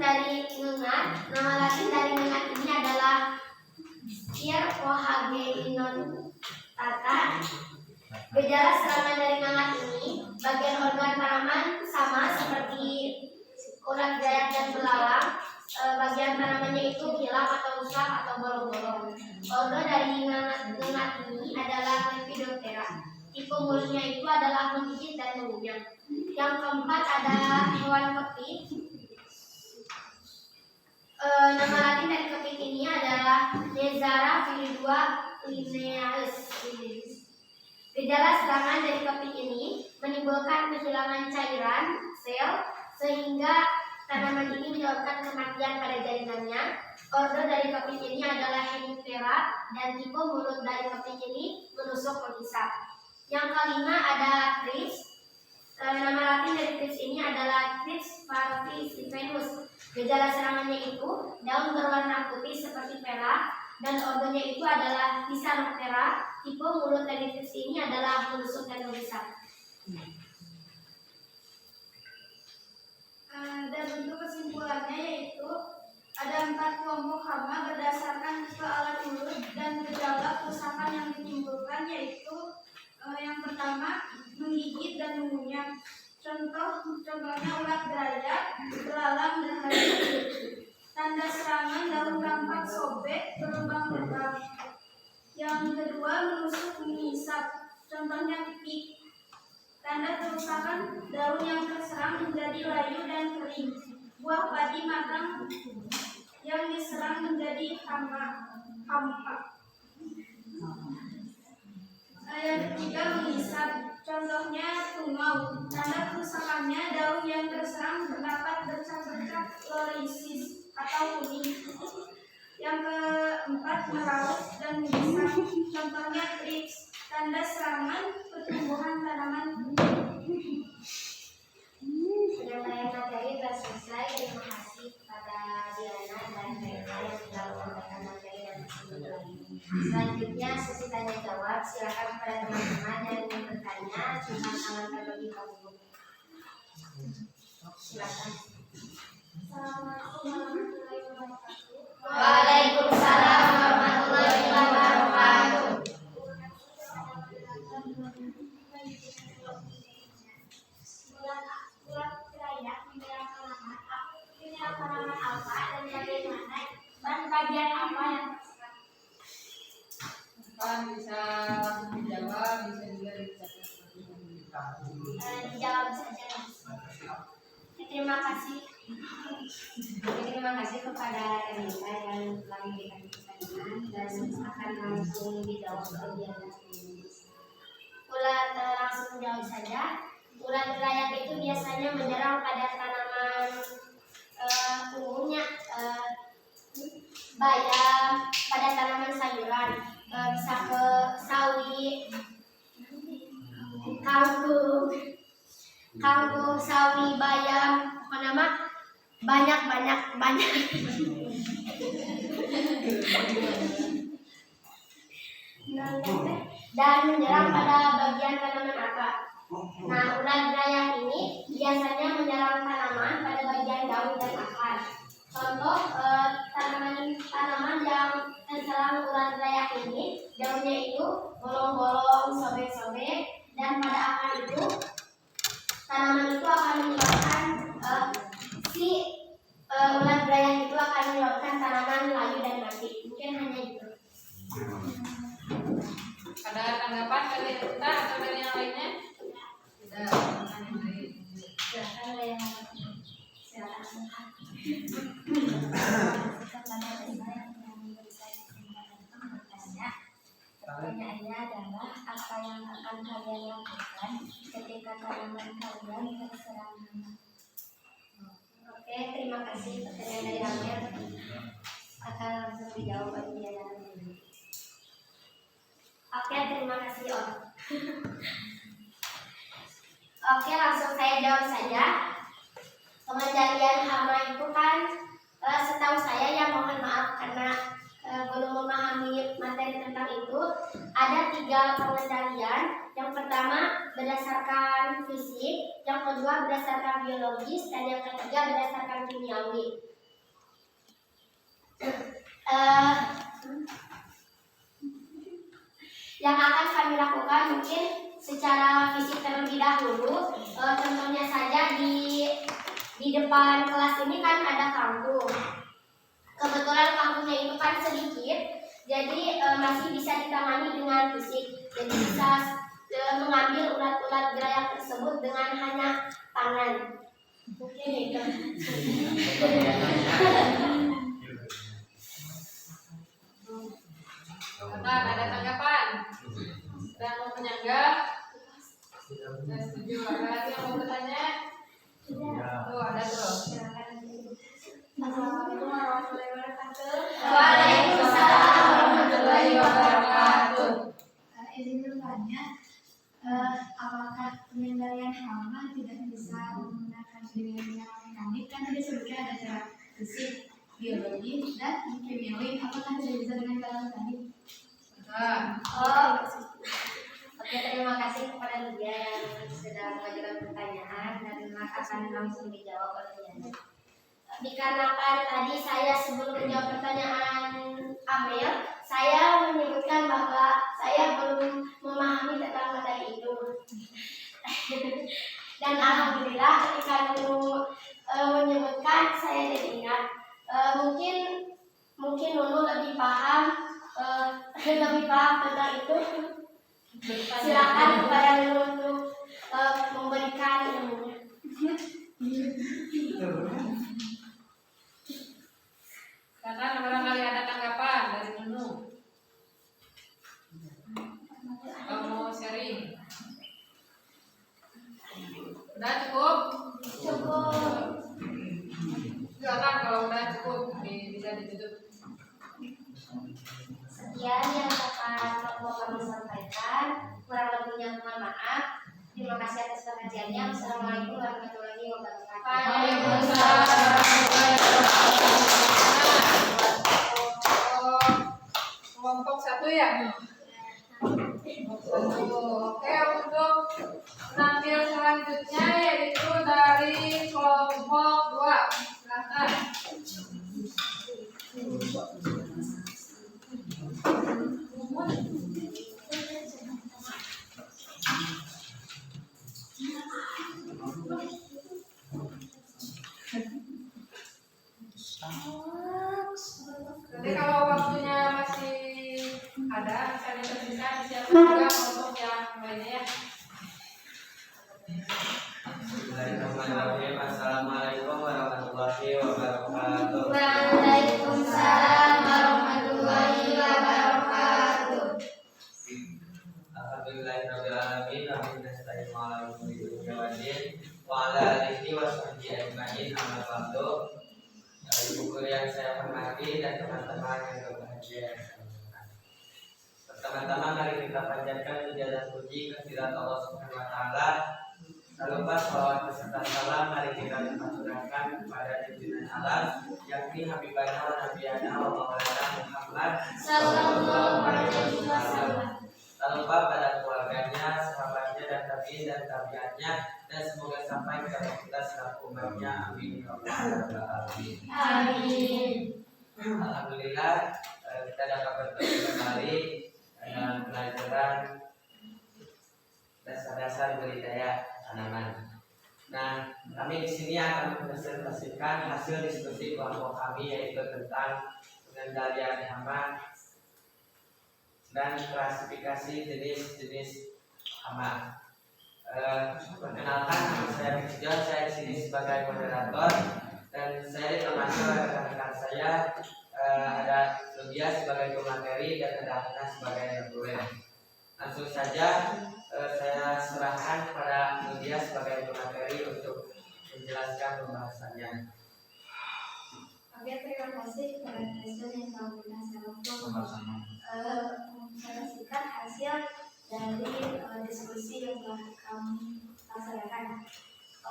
dari ngengat. Nama Latin dari ngengat ini adalah Pierpohageninotata. Gejala serangan dari ngengat ini, bagian organ tanaman sama seperti ulat gayak dan belalang. Bagian tanamannya itu hilang atau rusak atau bolong-bolong. Ordo dari ngengat ini adalah Lepidoptera. Tipe mulutnya itu adalah menggigit dan mengunyah. Yang keempat ada hewan kepik. Nama Latin dari kepik ini adalah Nezzara viridua linnaeus. Gejala serangan dari kepik ini menimbulkan kehilangan cairan sel sehingga tanaman ini menyebabkan kematian pada jaringannya. Ordo dari kepik ini adalah Hemiptera dan tipe mulut dari kepik ini menusuk menghisap. Yang kelima ada Thrips. Nama Latin dari Thrips ini adalah Thrips parvicipenus. Gejala serangannya itu daun berwarna putih seperti perak dan ordonya itu adalah Physanoptera. Tipe mulut dari Thrips ini adalah menusuk dan menghisap. Dan bentuk kesimpulannya yaitu ada 4 kelompok hama berdasarkan tipe alat mulut dan gejala kerusakan yang ditimbulkan, yaitu yang pertama menggigit dan mengunyah. Contohnya ulat gayak, belalang, dan lain-lain. Tanda serangan daun tampak sobek berlubang-lubang. Yang kedua menusuk menghisap. Contohnya pipik. Tanda kerusakan daun yang terserang menjadi layu dan kering. Buah padi matang yang diserang menjadi hampa. Yang ketiga menghisap. Contohnya tungau. Tanda kerusakannya daun yang terserang terdapat bercak-bercak lorisis atau kuning. Yang keempat meraut dan menghisap. Contohnya Thrips. Tanda serangan pertumbuhan tanaman. Penyampaian materi telah selesai. Terima kasih kepada Diana dan Rena yang telah menyampaikan materi dan kesimpulan. Selanjutnya sesi tanya jawab. Silakan kepada teman-teman yang ingin bertanya tentang tangan terlebih dahulu. Silakan. Assalamualaikum warahmatullahi wabarakatuh. Waalaikumsalam warahmatullahi wabarakatuh. Ulat gayak menyerang tanaman apa dan bagaimana, dan bagian apa yang terserang? Kan bisa langsung dijawab, bisa juga dicatat. Dijawab saja. Terima kasih. Terima kasih kepada Renita yang telah memberikan pertanyaan dan akan langsung dijawab oleh Diana. Ulat langsung jawab saja. Ulat gayak itu biasanya menyerang pada tanaman umumnya bayam, pada tanaman sayuran, bisa ke sawi, kangkung, sawi, bayam, pokoknya mah banyak. Dan menyerang pada bagian tanaman apa? Nah, ulat gayak ini biasanya menyerang tanaman pada bagian daun dan akar. Contoh tanaman yang terserang ulat gayak ini, daunnya itu bolong-bolong, sobek-sobek, dan pada akar itu tanaman itu akan menyebabkan ulat gayak itu akan menyebabkan tanaman layu dan mati. Mungkin hanya itu. Ada tanggapan dari kita atau dari yang lainnya? Tidak. Silakan yang silakan. Pertanyaannya adalah apa yang akan kalian lakukan ketika tanaman kalian terserang hama? Oke, terima kasih pertanyaan dari Amir. Akan langsung dijawab oleh Diana. Oke, terima kasih Om. Oke, langsung saya jawab saja. Pengendalian hama itu kan setahu saya, ya mohon maaf karena belum memahami materi tentang itu, ada 3 pengendalian. Yang pertama berdasarkan fisik, yang kedua berdasarkan biologis, dan yang ketiga berdasarkan kimiawi. Eh, yang akan kami lakukan mungkin secara fisik terlebih dahulu. Contohnya saja di depan kelas ini kan ada kangkung. Kebetulan kangkungnya itu kan sedikit, jadi masih bisa ditangani dengan fisik. Jadi bisa mengambil ulat-ulat gerayak tersebut dengan hanya tangan. Mungkin itu. Kakak, ada tanggapan? Dan mau menyanggah? Saya setuju. Ada lagi yang mau bertanya? Tuh, ada tuh. Assalamualaikum warahmatullahi wabarakatuh. Waalaikumsalam warahmatullahi wabarakatuh. Izin bertanya, apakah pengendalian hama tidak bisa menggunakan dengan cara mekanik? Kan tadi sebutnya ada cara fisik, biologi, dan kimiawi. Apakah tidak bisa dengan cara mekanik? Oke, terima kasih kepada Lydia yang sudah mengajukan pertanyaan dan akan langsung dijawab pertanyaannya. Dikarenakan tadi saya sebelum menjawab pertanyaan Amel, saya menyebutkan bahwa saya belum memahami tentang materi itu. Dan alhamdulillah ketika Nunu menyebutkan, saya jadi ingat. Mungkin Nunu lebih paham tentang itu. Silakan kepada Nunu untuk memberikan ilmunya. Kakak, barangkali ada tanggapan dari Nunu? Kamu sharing? Udah cukup? Cukup. Silakan kalau udah cukup bisa ditutup. Sekian yang dapat mau kami sampaikan. Kurang lebihnya mohon maaf. Terima kasih atas perhatiannya. Wassalamualaikum warahmatullahi wabarakatuh. Kelompok satu ya? Oke, untuk penampil selanjutnya yaitu dari kelompok 2. Silakan. Nanti kalau waktunya masih ada, misalnya tersisa disiapkan juga kelompok yang lainnya ya. Bismillahirrahmanirrahim. Assalamualaikum warahmatullahi wabarakatuh. Waalaikumsalam warahmatullahi wabarakatuh. Alhamdulillahirrahmanirrahim. Amin. Nasta'in ma'ala dunya waddin. Wa ala alihi wa sahbihi ajma'in. Amma ba'du. Ibu guru yang saya hormati dan teman-teman yang berbahagia. Pertama-tama mari kita panjatkan puja dan puji kehadirat Allah Subhanahu wa taala. Tak lupa salawat beserta salam mari kita aturkan kepada junjungan alam yakni Habibana wa Nabiyana wa Maulana Muhammad Sallallahu alaihi wasallam. Tak lupa pada keluarganya, sahabatnya dan tabi'in dan tabi'atnya, dan semoga sampai kepada kita selaku umatnya. Amin ya rabbal alamin. Amin. Alhamdulillah kita dapat bertemu kembali dalam pelajaran dasar-dasar budidaya tanaman. Nah, kami di sini akan mempresentasikan hasil diskusi kelompok kami yaitu tentang pengendalian hama dan klasifikasi jenis-jenis hama. Perkenalkan, nama saya Bik John, saya di sini sebagai moderator dan saya ditemani oleh rekan-rekan saya. Ada Lydia sebagai pemateri dan ada Hana sebagai referee. Langsung saja saya serahkan kepada Lydia sebagai pemateri untuk menjelaskan pembahasannya. Oke, terima kasih kepada Presiden yang telah menjelaskan untuk menjelaskan hasil dari diskusi yang telah kami laksanakan.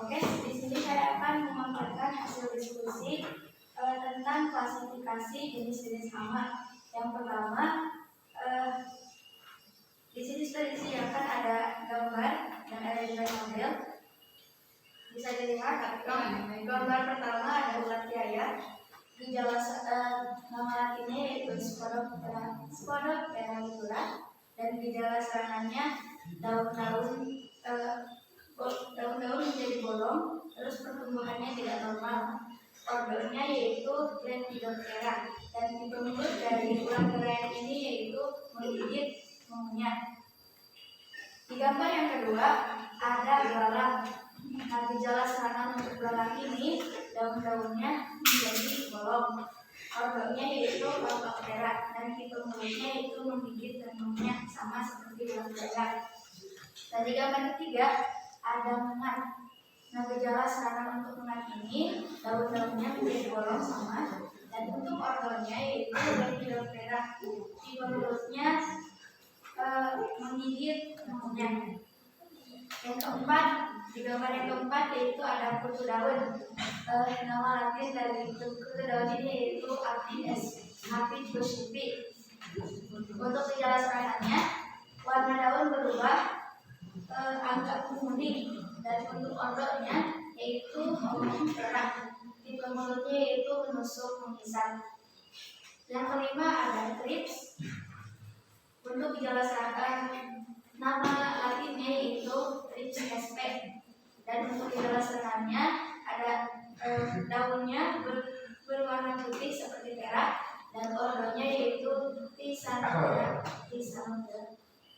Oke, di sini saya akan memaparkan hasil diskusi tentang klasifikasi jenis-jenis hama. Yang pertama, di sini sudah disediakan ada gambar dan ada juga model. Bisa dilihat, gambar pertama ada ulat piaya. Gejala nama latinnya yaitu Spodoptera libera, dan gejala serangannya daun-daun menjadi bolong, terus pertumbuhannya tidak normal. Ordernya yaitu Lepidoptera, dan tipe mulut dari ulat gerean ini yaitu menggigit, mengunyah. Di gambar yang kedua ada belalang. Nah, gejala serangan untuk belalang ini daun-daunnya menjadi bolong. Ordernya yaitu Lepidoptera, dan tipe mulutnya yaitu menggigit dan mengunyah, sama seperti ulat gerean. Dan di gambar ketiga ada mengat. Nah, gejala serangan untuk mengat ini daun-daunnya menjadi bolong sama, dan untuk organnya yaitu Lepidoptera. Tipe mulutnya menggigit, mengunyah. Yang keempat, di gambar yang keempat yaitu ada kutu daun. Nama latin dari kutu daun ini yaitu Apis burshipi. Untuk gejala serangannya, warna daun berubah agak kuning, dan untuk organnya yaitu Homoptera. Tipe mulutnya yaitu menusuk, menghisap. Yang kelima ada Thrips. Untuk gejala serangan, nama latinnya yaitu Thrips sp. Dan untuk gejala serangannya ada daunnya berwarna putih seperti perak, dan organnya yaitu Tisanthera.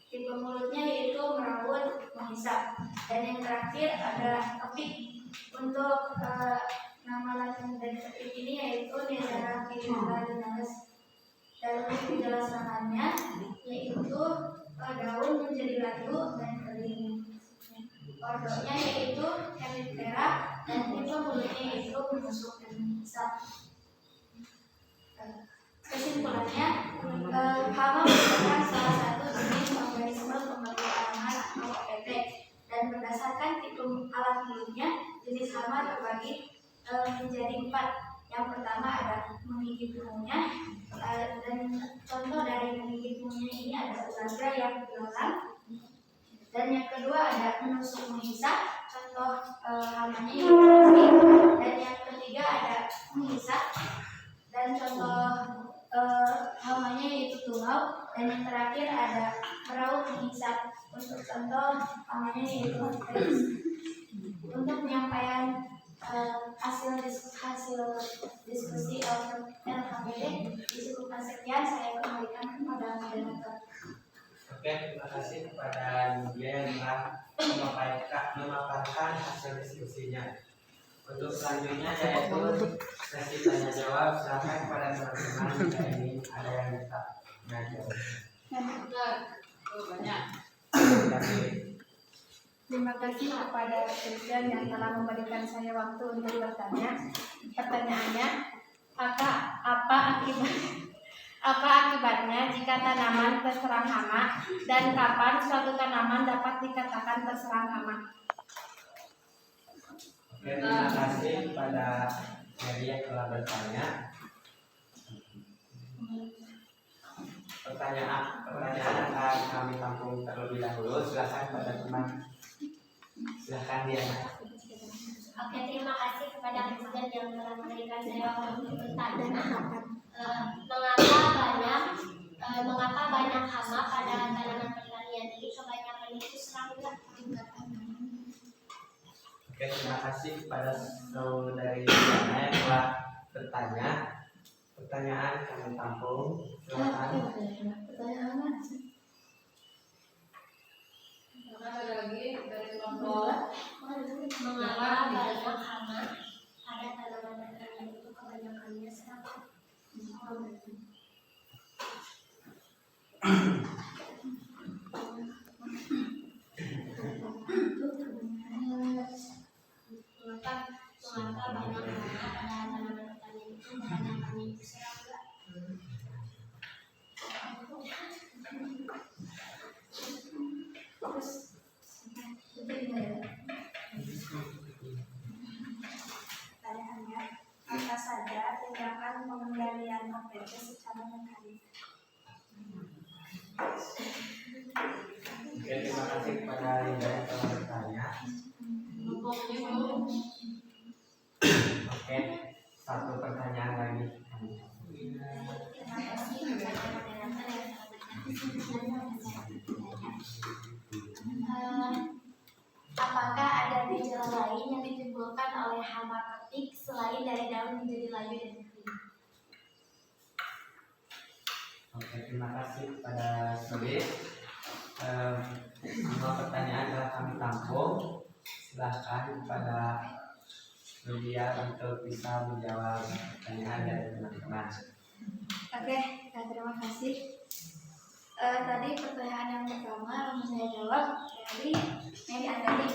Tipe mulutnya yaitu merawut, menghisap. Dan yang terakhir adalah kepik. Untuk nama latin dari kepik ini yaitu Neisseria piedipalinalis. Dan untuk gejala serangannya yaitu daun menjadi layu dan kering. Organnya yaitu Hemiptera, dan tipe mulutnya yaitu menusuk dan menghisap. Kesimpulannya, hama merupakan salah satu jenis organisme pembentuk tanaman atau OPT, dan berdasarkan tipe alat mulutnya, jenis hama terbagi menjadi 4. Yang pertama ada menggigit mengunyah, dan contoh dari menggigit mengunyah ini ada ulat yang belalang. Dan yang kedua ada menusuk menghisap, contoh hamanya yaitu kepik. Dan yang ketiga ada menghisap, dan contoh hamanya yaitu tungau. Dan yang terakhir ada meraup menghisap, untuk contoh hamanya yaitu Thrips. Untuk penyampaian hasil diskusi LKBD disebutkan sekian, saya kembalikan kepada moderator. Oke, terima kasih kepada Nidia yang telah memaparkan hasil diskusinya. Untuk selanjutnya yaitu sesi tanya jawab. Silakan kepada teman-teman jika ingin ada yang minta menjawab. Banyak. Terima kasih kepada dosen yang telah memberikan saya waktu untuk bertanya. Pertanyaannya, apa akibatnya jika tanaman terserang hama, dan kapan suatu tanaman dapat dikatakan terserang hama? Oke, terima kasih kepada Maria yang telah bertanya. Pertanyaan akan kami tampung terlebih dahulu. Silakan pada teman. Silakan Diana. Oke, terima kasih kepada presiden yang telah memberikan saya waktu untuk bertanya. Mengapa banyak hama pada tanaman pertanian ini? Kebanyakan itu serangga. Oke, terima kasih kepada saudari Diana yang telah bertanya. Pertanyaan kami tampung. Silakan. Ada lagi dari kelompok. Mengapa banyak hama pada tanaman pertanian itu? Kebanyakannya serangga. Mengapa banyak hama pada tanaman pertanian itu? Kebanyakannya itu serangga. Pertanyaannya, apa saja tindakan pengendalian OPT secara mekanik? Oke, terima kasih kepada Linda yang telah bertanya. Oke, satu pertanyaan lagi. terima kasih kepada Sobi. Semua pertanyaan telah kami tampung. Silahkan kepada media untuk bisa menjawab pertanyaan dari teman-teman. Oke, terima kasih. Tadi pertanyaan yang pertama yang saya jawab dari Mary Andani.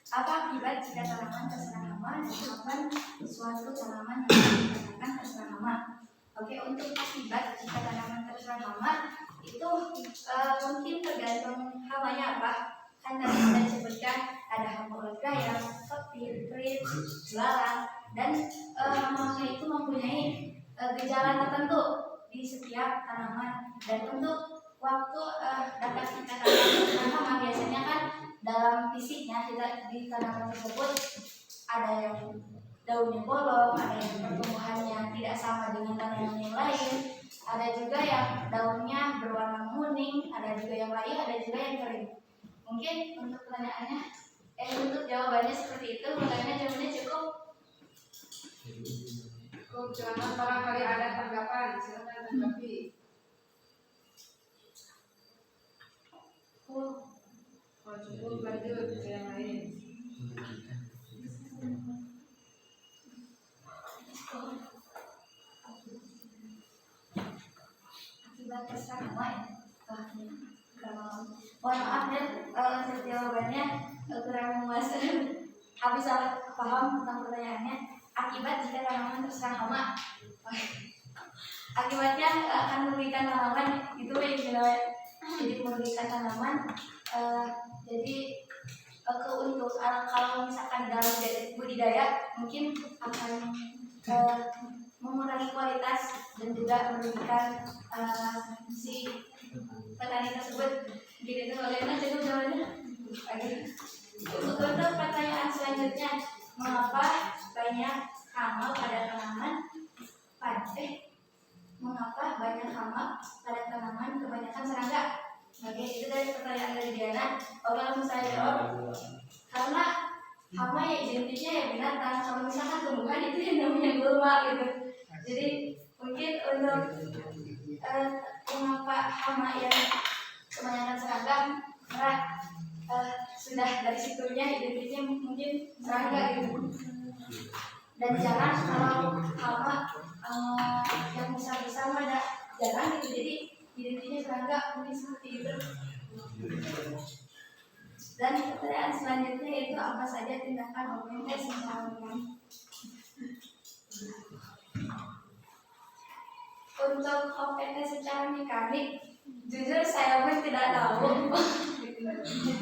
Apa akibat jika tanaman terserang hama disebabkan suatu tanaman yang dikatakan terserang hama? Oke, untuk akibat jika tanaman terserang hama itu mungkin tergantung hamanya apa. Kan tadi sudah disebutkan ada hama ulat gayam, kepir, perit, belalang, dan hama itu mempunyai gejala tertentu di setiap tanaman. Dan untuk waktu dapat kita katakan hama biasanya kan dalam fisiknya kita di tanaman tersebut ada yang daunnya bolong, ada yang pertumbuhannya tidak sama dengan tanaman yang lain, ada juga yang daunnya berwarna kuning, ada juga yang layu, ada juga yang kering. Mungkin untuk pertanyaannya, untuk jawabannya seperti itu, jawabannya cukup. Jangan barangkali ada tanggapan, silakan tanggapi. Cukup, lanjut ke yang lain. Akibat terserang hama ya. Mohon maaf ya, jawabannya kurang menguasai. Habis salah paham tentang pertanyaannya. Akibat jika tanaman terserang hama, akibatnya akan merugikan tanaman. Itu yang jadi merugikan tanaman. Jadi keuntungan kalau misalkan dalam budidaya mungkin akan mengurangi kualitas dan juga merugikan si petani tersebut. Jadi itu bagaimana cukup jawabannya? Untuk pertanyaan selanjutnya, mengapa banyak hama pada tanaman? Mengapa banyak hama pada tanaman kebanyakan serangga? Oke, itu dari pertanyaan dari Diana. Oke, langsung saya jawab. Karena hama ya identiknya ya binatang. Kalau misalkan tumbuhan itu yang namanya gulma gitu. Jadi mungkin untuk mengapa hama yang kebanyakan serangga, karena sudah dari situnya identiknya mungkin serangga gitu. Dan jarang kalau hama yang besar-besar ada jarang gitu. Jadi identiknya serangga mungkin seperti itu. Dan pertanyaan selanjutnya yaitu apa saja tindakan OPMS yang dilakukan? Untuk OPMS secara mekanik, jujur saya pun tidak tahu.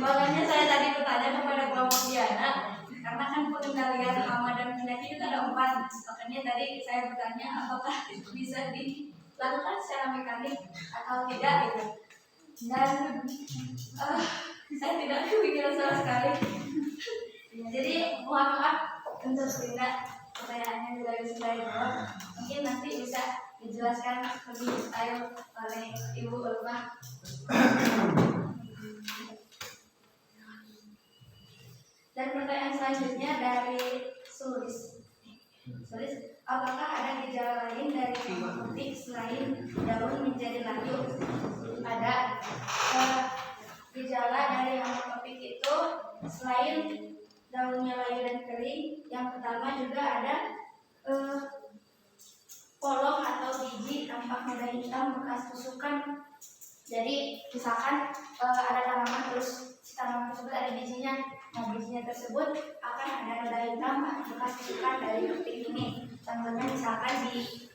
Makanya saya tadi bertanya kepada kelompok Diana, karena kan pengendalian hama dan penyakit itu ada 4. Makanya tadi saya bertanya apakah bisa dilakukan secara mekanik atau tidak gitu. Dan saya tidak kepikiran sama sekali. Jadi mohon maaf untuk tidak pertanyaannya tidak bisa saya jawab. Mungkin nanti bisa dijelaskan lebih detail oleh Ibu Ulfa. Dan pertanyaan selanjutnya dari Sulis. Apakah ada gejala lain dari hama pepik selain daun menjadi layu? Ada. Gejala dari hama pepik itu selain daunnya layu dan kering, yang pertama juga ada polong atau biji tampak noda hitam bekas tusukan. Jadi misalkan ada tanaman terus si tanaman tersebut ada bijinya, nah bijinya tersebut akan ada noda hitam bekas tusukan dari pepik ini. Contohnya misalkan di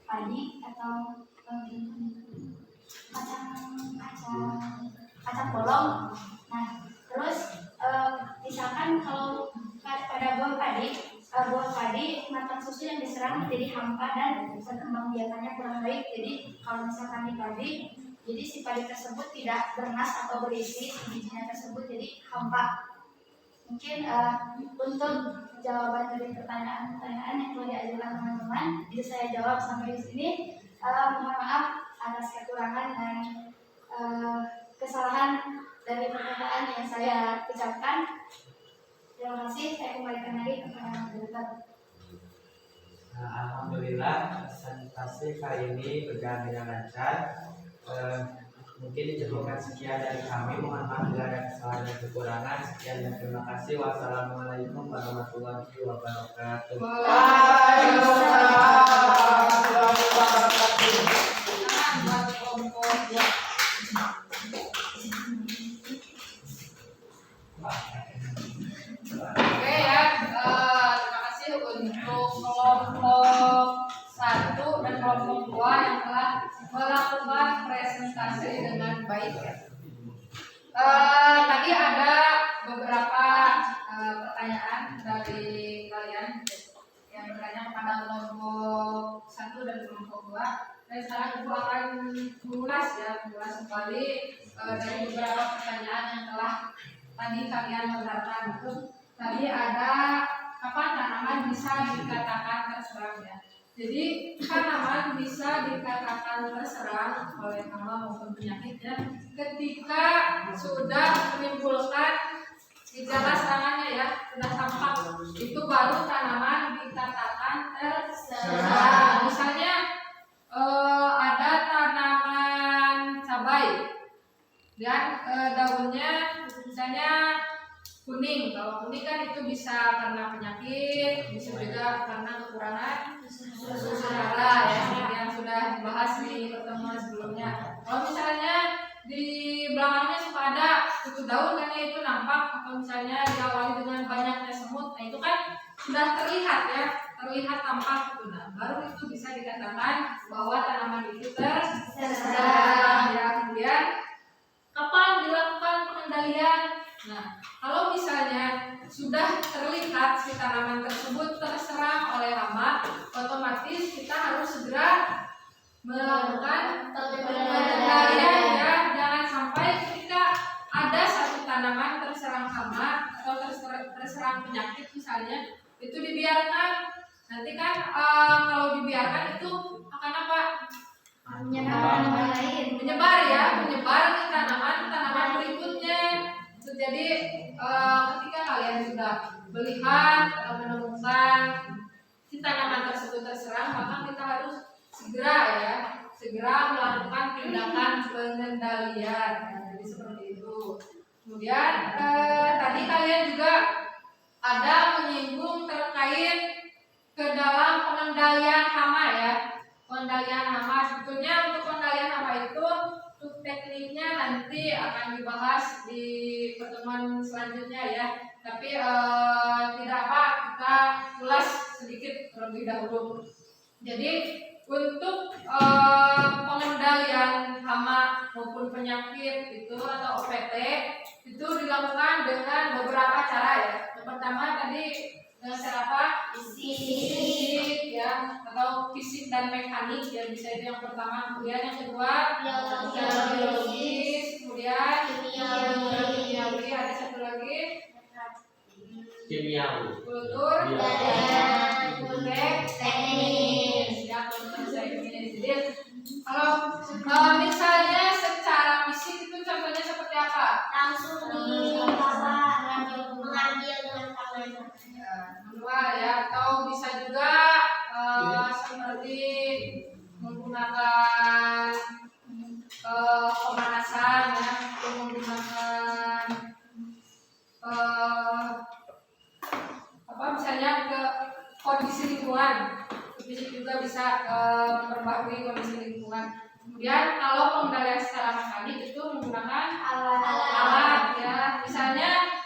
padi atau kacang polong. Nah terus misalkan kalau pada buah padi matang susu yang diserang menjadi hampa dan berkembang biakannya kurang baik. Jadi kalau misalkan di padi, jadi si padi tersebut tidak bernas atau berisi, bijinya tersebut jadi hampa. Mungkin untuk jawaban dari pertanyaan-pertanyaan yang telah diajukan teman-teman, bisa saya jawab sampai di sini. Mohon maaf atas kekurangan dan kesalahan dari perkataan yang saya ucapkan. Terima kasih. Saya kembalikan lagi kepada moderator. Nah, alhamdulillah presentasi kali ini berjalan dengan lancar. Mungkin cukupkan sekian dari kami. Mohon maaf bila ada kesalahan dan kekurangan. Sekian dan terima kasih. Wassalamualaikum warahmatullahi wabarakatuh. Waalaikumsalam warahmatullahi wabarakatuh. Silakan buat kelompok dua. Oke ya, terima kasih untuk kelompok 1 dan kelompok 2 yang telah melakukan presentasi dengan baik ya. Tadi ada beberapa pertanyaan dari kalian yang bertanya kepada kelompok 1 dan kelompok 2. Dan sekarang Ibu akan mengulas kembali dari beberapa pertanyaan yang telah tadi kalian lontarkan. Tadi ada kapan tanaman bisa dikatakan terserang ya. Jadi tanaman bisa dikatakan terserang oleh hama maupun penyakit ya ketika sudah menimbulkan gejala serangannya ya, sudah tampak, itu baru tanaman dikatakan terserang. Misalnya ada tanaman cabai dan daunnya misalnya kuning. Kalau kuning kan itu bisa karena penyakit, bisa juga karena kekurangan susu hara ya, yang sudah dibahas di pertemuan sebelumnya. Kalau misalnya di belakangnya suka ada kutu daun kan itu nampak, atau misalnya diawali dengan banyaknya semut, nah itu kan sudah terlihat ya, terlihat tampak itu. Nah, baru itu bisa dikatakan bahwa tanaman itu terserang ya. Kemudian kapan dilakukan pengendalian? Nah, kalau misalnya sudah terlihat si tanaman tersebut terserang oleh hama, otomatis kita harus segera melakukan pengendalian ya. Jangan sampai ketika ada satu tanaman terserang hama atau terserang penyakit misalnya, itu dibiarkan. Nanti kan kalau dibiarkan itu akan apa? Menyebar ya, menyebar ke tanaman berikutnya. Jadi ketika kalian sudah melihat atau menemukan si tanaman tersebut terserang, maka kita harus segera melakukan tindakan pengendalian. Jadi seperti itu. Kemudian tadi kalian juga ada menyinggung terkait ke dalam pengendalian hama ya. Pengendalian hama, sebetulnya untuk pengendalian hama itu untuk tekniknya nanti akan dibahas di pertemuan selanjutnya ya. Tapi tidak apa, kita ulas sedikit terlebih dahulu. Jadi untuk pengendalian hama maupun penyakit itu atau OPT itu dilakukan dengan beberapa cara ya. Yang pertama tadi dengan cara apa? Fisik ya, atau fisik dan mekanik ya, bisa itu yang pertama. Kemudian yang kedua secara biologis, kemudian kimiawi, ada satu lagi Kimiawi. kultur dan teknis ya, kultur teknis. Jadi kalau misalnya secara fisik itu contohnya seperti apa? Langsung mengambil dengan tangan. Manual ya, atau bisa juga seperti menggunakan pemanasan ya, atau menggunakan misalnya ke kondisi lingkungan. Fisik juga bisa memperbarui kondisi lingkungan. Kemudian kalau pengendalian secara mekanik itu menggunakan alat ya, misalnya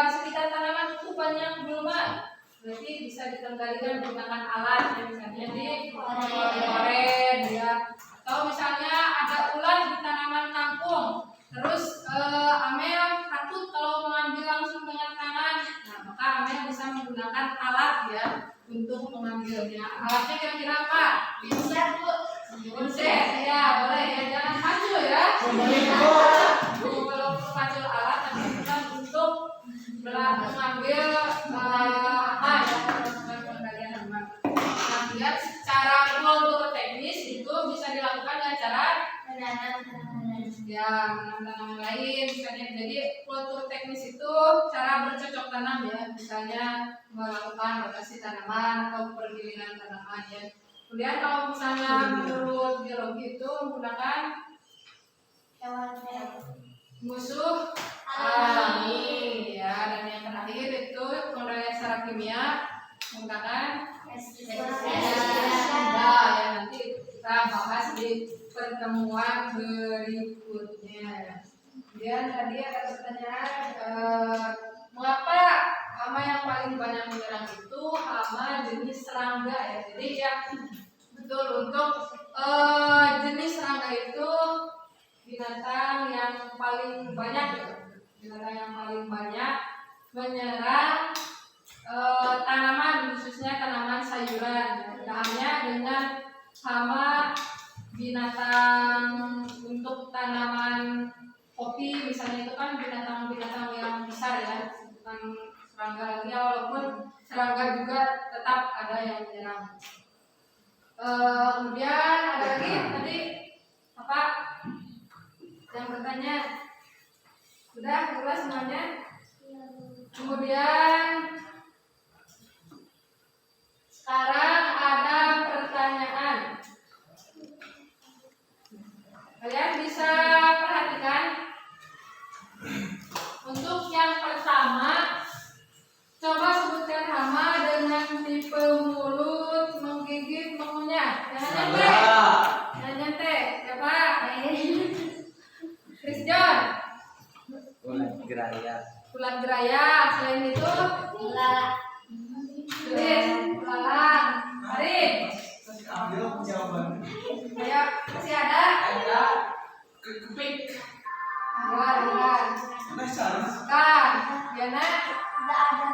di sekitar tanaman itu banyak gulma, berarti bisa dikendalikan menggunakan alat ya, misalnya di koren ya, atau misalnya ada ulat di tanaman kangkung, terus Amel takut kalau mengambil langsung dengan tangan, nah maka Amel bisa menggunakan alat ya untuk mengambilnya. Alatnya kira-kira apa? Pinset Bu. Pinset ya, boleh ya, jangan maju ya. Kalau pacu alat nanti kita untuk mengambil apa ya, pengendalian hama. Nah, lihat secara kultur teknis itu bisa dilakukan dengan cara Ya, menanam lain misalnya. Jadi kultur teknis itu cara bercocok tanam ya, misalnya melakukan rotasi tanaman atau pergilingan tanaman ya. Kemudian kalau misalnya menurut biologi itu menggunakan musuh alami ya, dan yang terakhir itu pengendalian secara kimia menggunakan pestisida ya, nanti kita bahas di pertemuan berikutnya. Kemudian tadi ada pertanyaan mengapa hama yang paling banyak menyerang itu hama jenis serangga ya. Jadi ya betul, untuk jenis serangga itu binatang yang paling banyak ya, binatang yang paling banyak menyerang tanaman, khususnya tanaman sayuran. Tidak hanya dengan hama binatang untuk tanaman kopi misalnya, itu kan binatang-binatang yang besar ya, bukan serangga lagi ya, walaupun serangga juga tetap ada yang menyerang. Kemudian ada lagi tadi apa yang bertanya, sudah jelas semuanya. Kemudian sekarang ada pertanyaan. Kalian bisa perhatikan. Untuk yang pertama, coba sebutkan hama dengan tipe mulut, menggigit, mengunyah. Jangan nyampe. Jangan nyampe. Siapa? Chris John. Ulat geraya. Ulat geraya. Selain itu, Ulat. Chris, belalang. Arif. Ayo, masih ada? Kepik. Bukan. Kan, Diana. Tidak ada.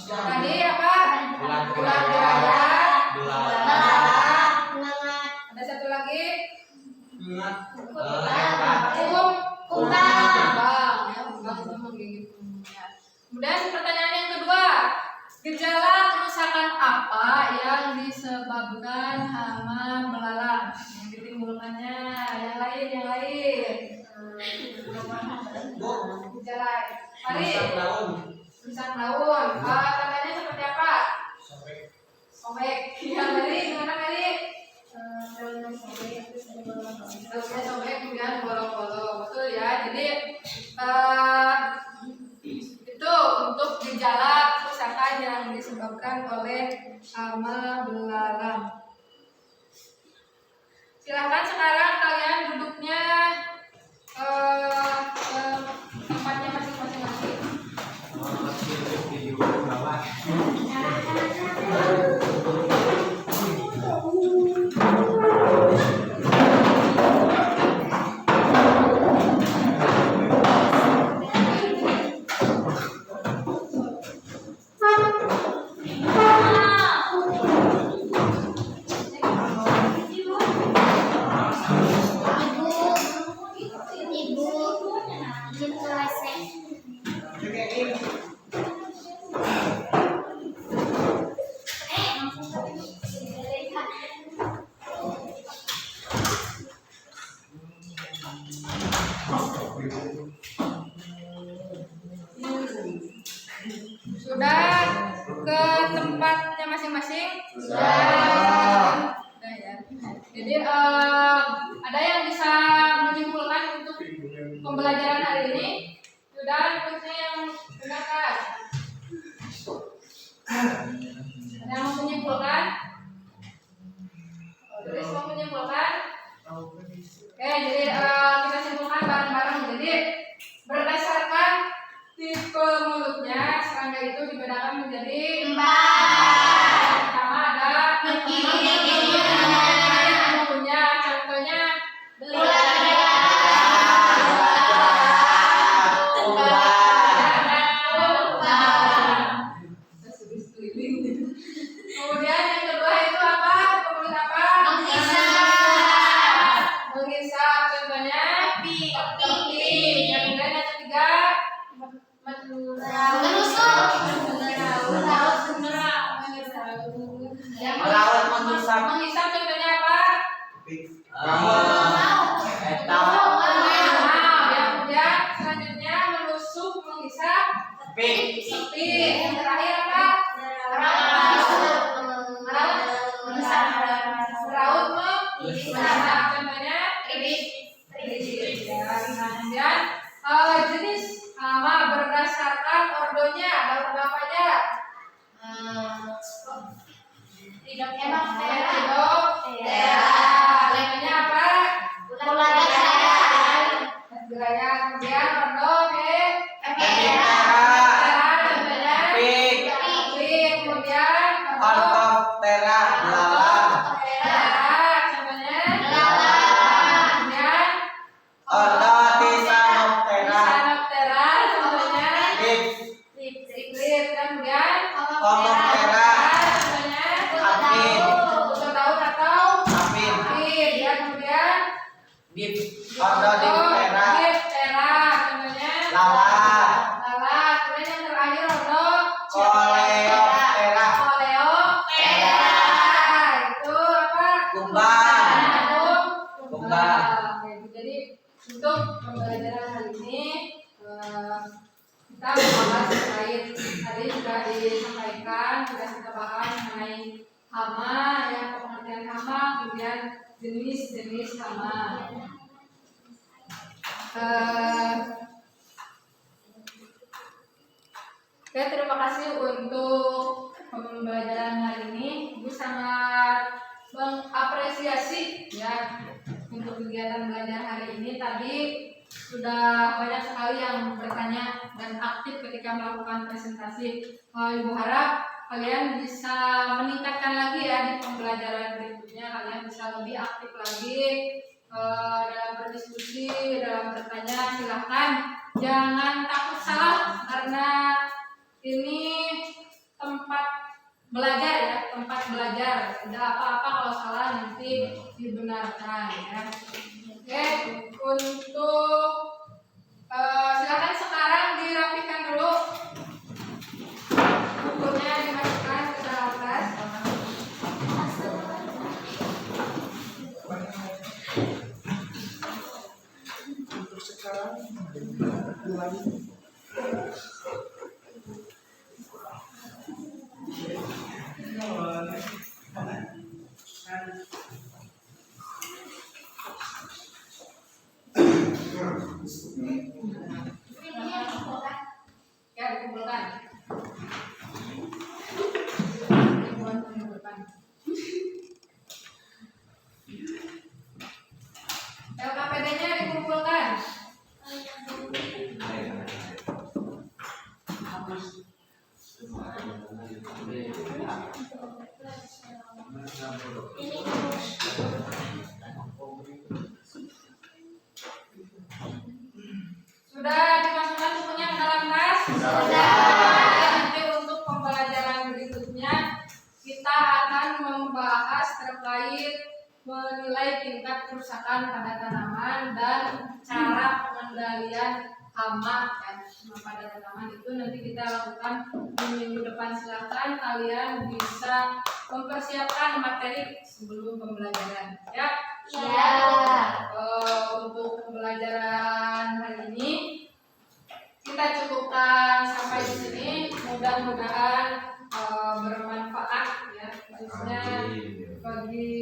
Tadi apa? Ulat Ulat geraya. geraya. Belalang. Semangat. Ada satu lagi. Ingat. Kumbang. Ya, kumbang itu menggigit kumbangnya. Kemudian pertanyaan yang kedua, gejala kerusakan apa yang disebabkan hama belalang? Yang ditimbulkannya, yang lain. Gejala. Mari. Rusak daun. Tandanya seperti apa? Sobek. Yang Mary, gimana Mary? Daunnya sobek, kemudian bolong-bolong. Betul ya. Jadi itu untuk gejala kerusakan yang disebabkan oleh hama belalang. Silakan sekarang kalian duduknya ke tempatnya masing-masing. Sudah ke tempatnya masing-masing? Sudah ya. Jadi ada yang bisa menyimpulkan untuk pembelajaran hari ini? Sudah, ikutnya yang dengarkan. Ada yang mau menyimpulkan? Tulis mau menyimpulkan? Oke, jadi kita simpulkan bareng-bareng. Jadi berdasarkan tipe mulutnya, serangga itu dibedakan menjadi 4. Pertama ada punya, contohnya kemudian yang kedua itu apa? Pemulut apa? Menghisap. Contohnya Ordo Diptera. Diptera, contohnya Lala. Lala. Kemudian yang terakhir ordo Coleoptera. Coleoptera. Itu apa? Kumbang. Kumbang. Jadi untuk pembelajaran kali ini kita membahas terkait tadi sudah disampaikan, sudah kita bahas mengenai hama, ya pengertian hama, kemudian jenis-jenis hama. Oke, terima kasih untuk pembelajaran hari ini. Ibu sangat mengapresiasi ya untuk kegiatan belajar hari ini. Tadi sudah banyak sekali yang bertanya dan aktif ketika melakukan presentasi. Ibu harap kalian bisa meningkatkan lagi ya di pembelajaran berikutnya. Kalian bisa lebih aktif lagi dalam berdiskusi, dalam bertanya. Silahkan, jangan takut salah karena ini tempat belajar ya, tempat belajar. Tidak apa-apa kalau salah, nanti dibenarkan ya. Oke, untuk silakan sekarang dirapikan dulu, bukunya dimasukkan ke dalam tas. Untuk sekarang lagi. Ya, dikumpulkan. LKPD-nya dikumpulkan. Sudah dimasukkan bukunya ke dalam tas? Sudah. Nanti untuk pembelajaran berikutnya kita akan membahas terkait menilai tingkat kerusakan pada tanaman dan cara pengendalian hama ya pada tanaman. Itu nanti kita lakukan di minggu depan. Silakan kalian bisa mempersiapkan materi sebelum pembelajaran ya. Ya. Untuk pembelajaran hari ini kita cukupkan sampai di sini. Mudah-mudahan bermanfaat ya, khususnya bagi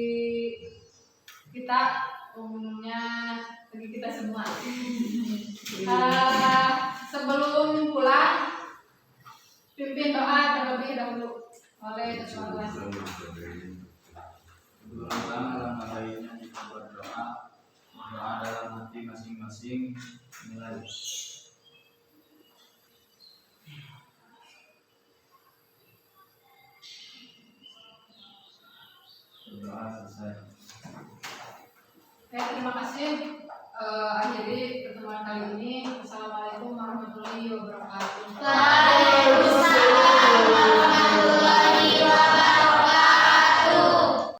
kita umumnya, bagi kita semua. Sebelum pulang, pimpin doa terlebih dahulu oleh ketua kelas. Dalam lainnya kita berdoa dalam hati masing-masing mulai. Doa selesai. Oke, terima kasih. Akhiri pertemuan kali ini. Assalamualaikum warahmatullahi wabarakatuh. Waalaikumsalam.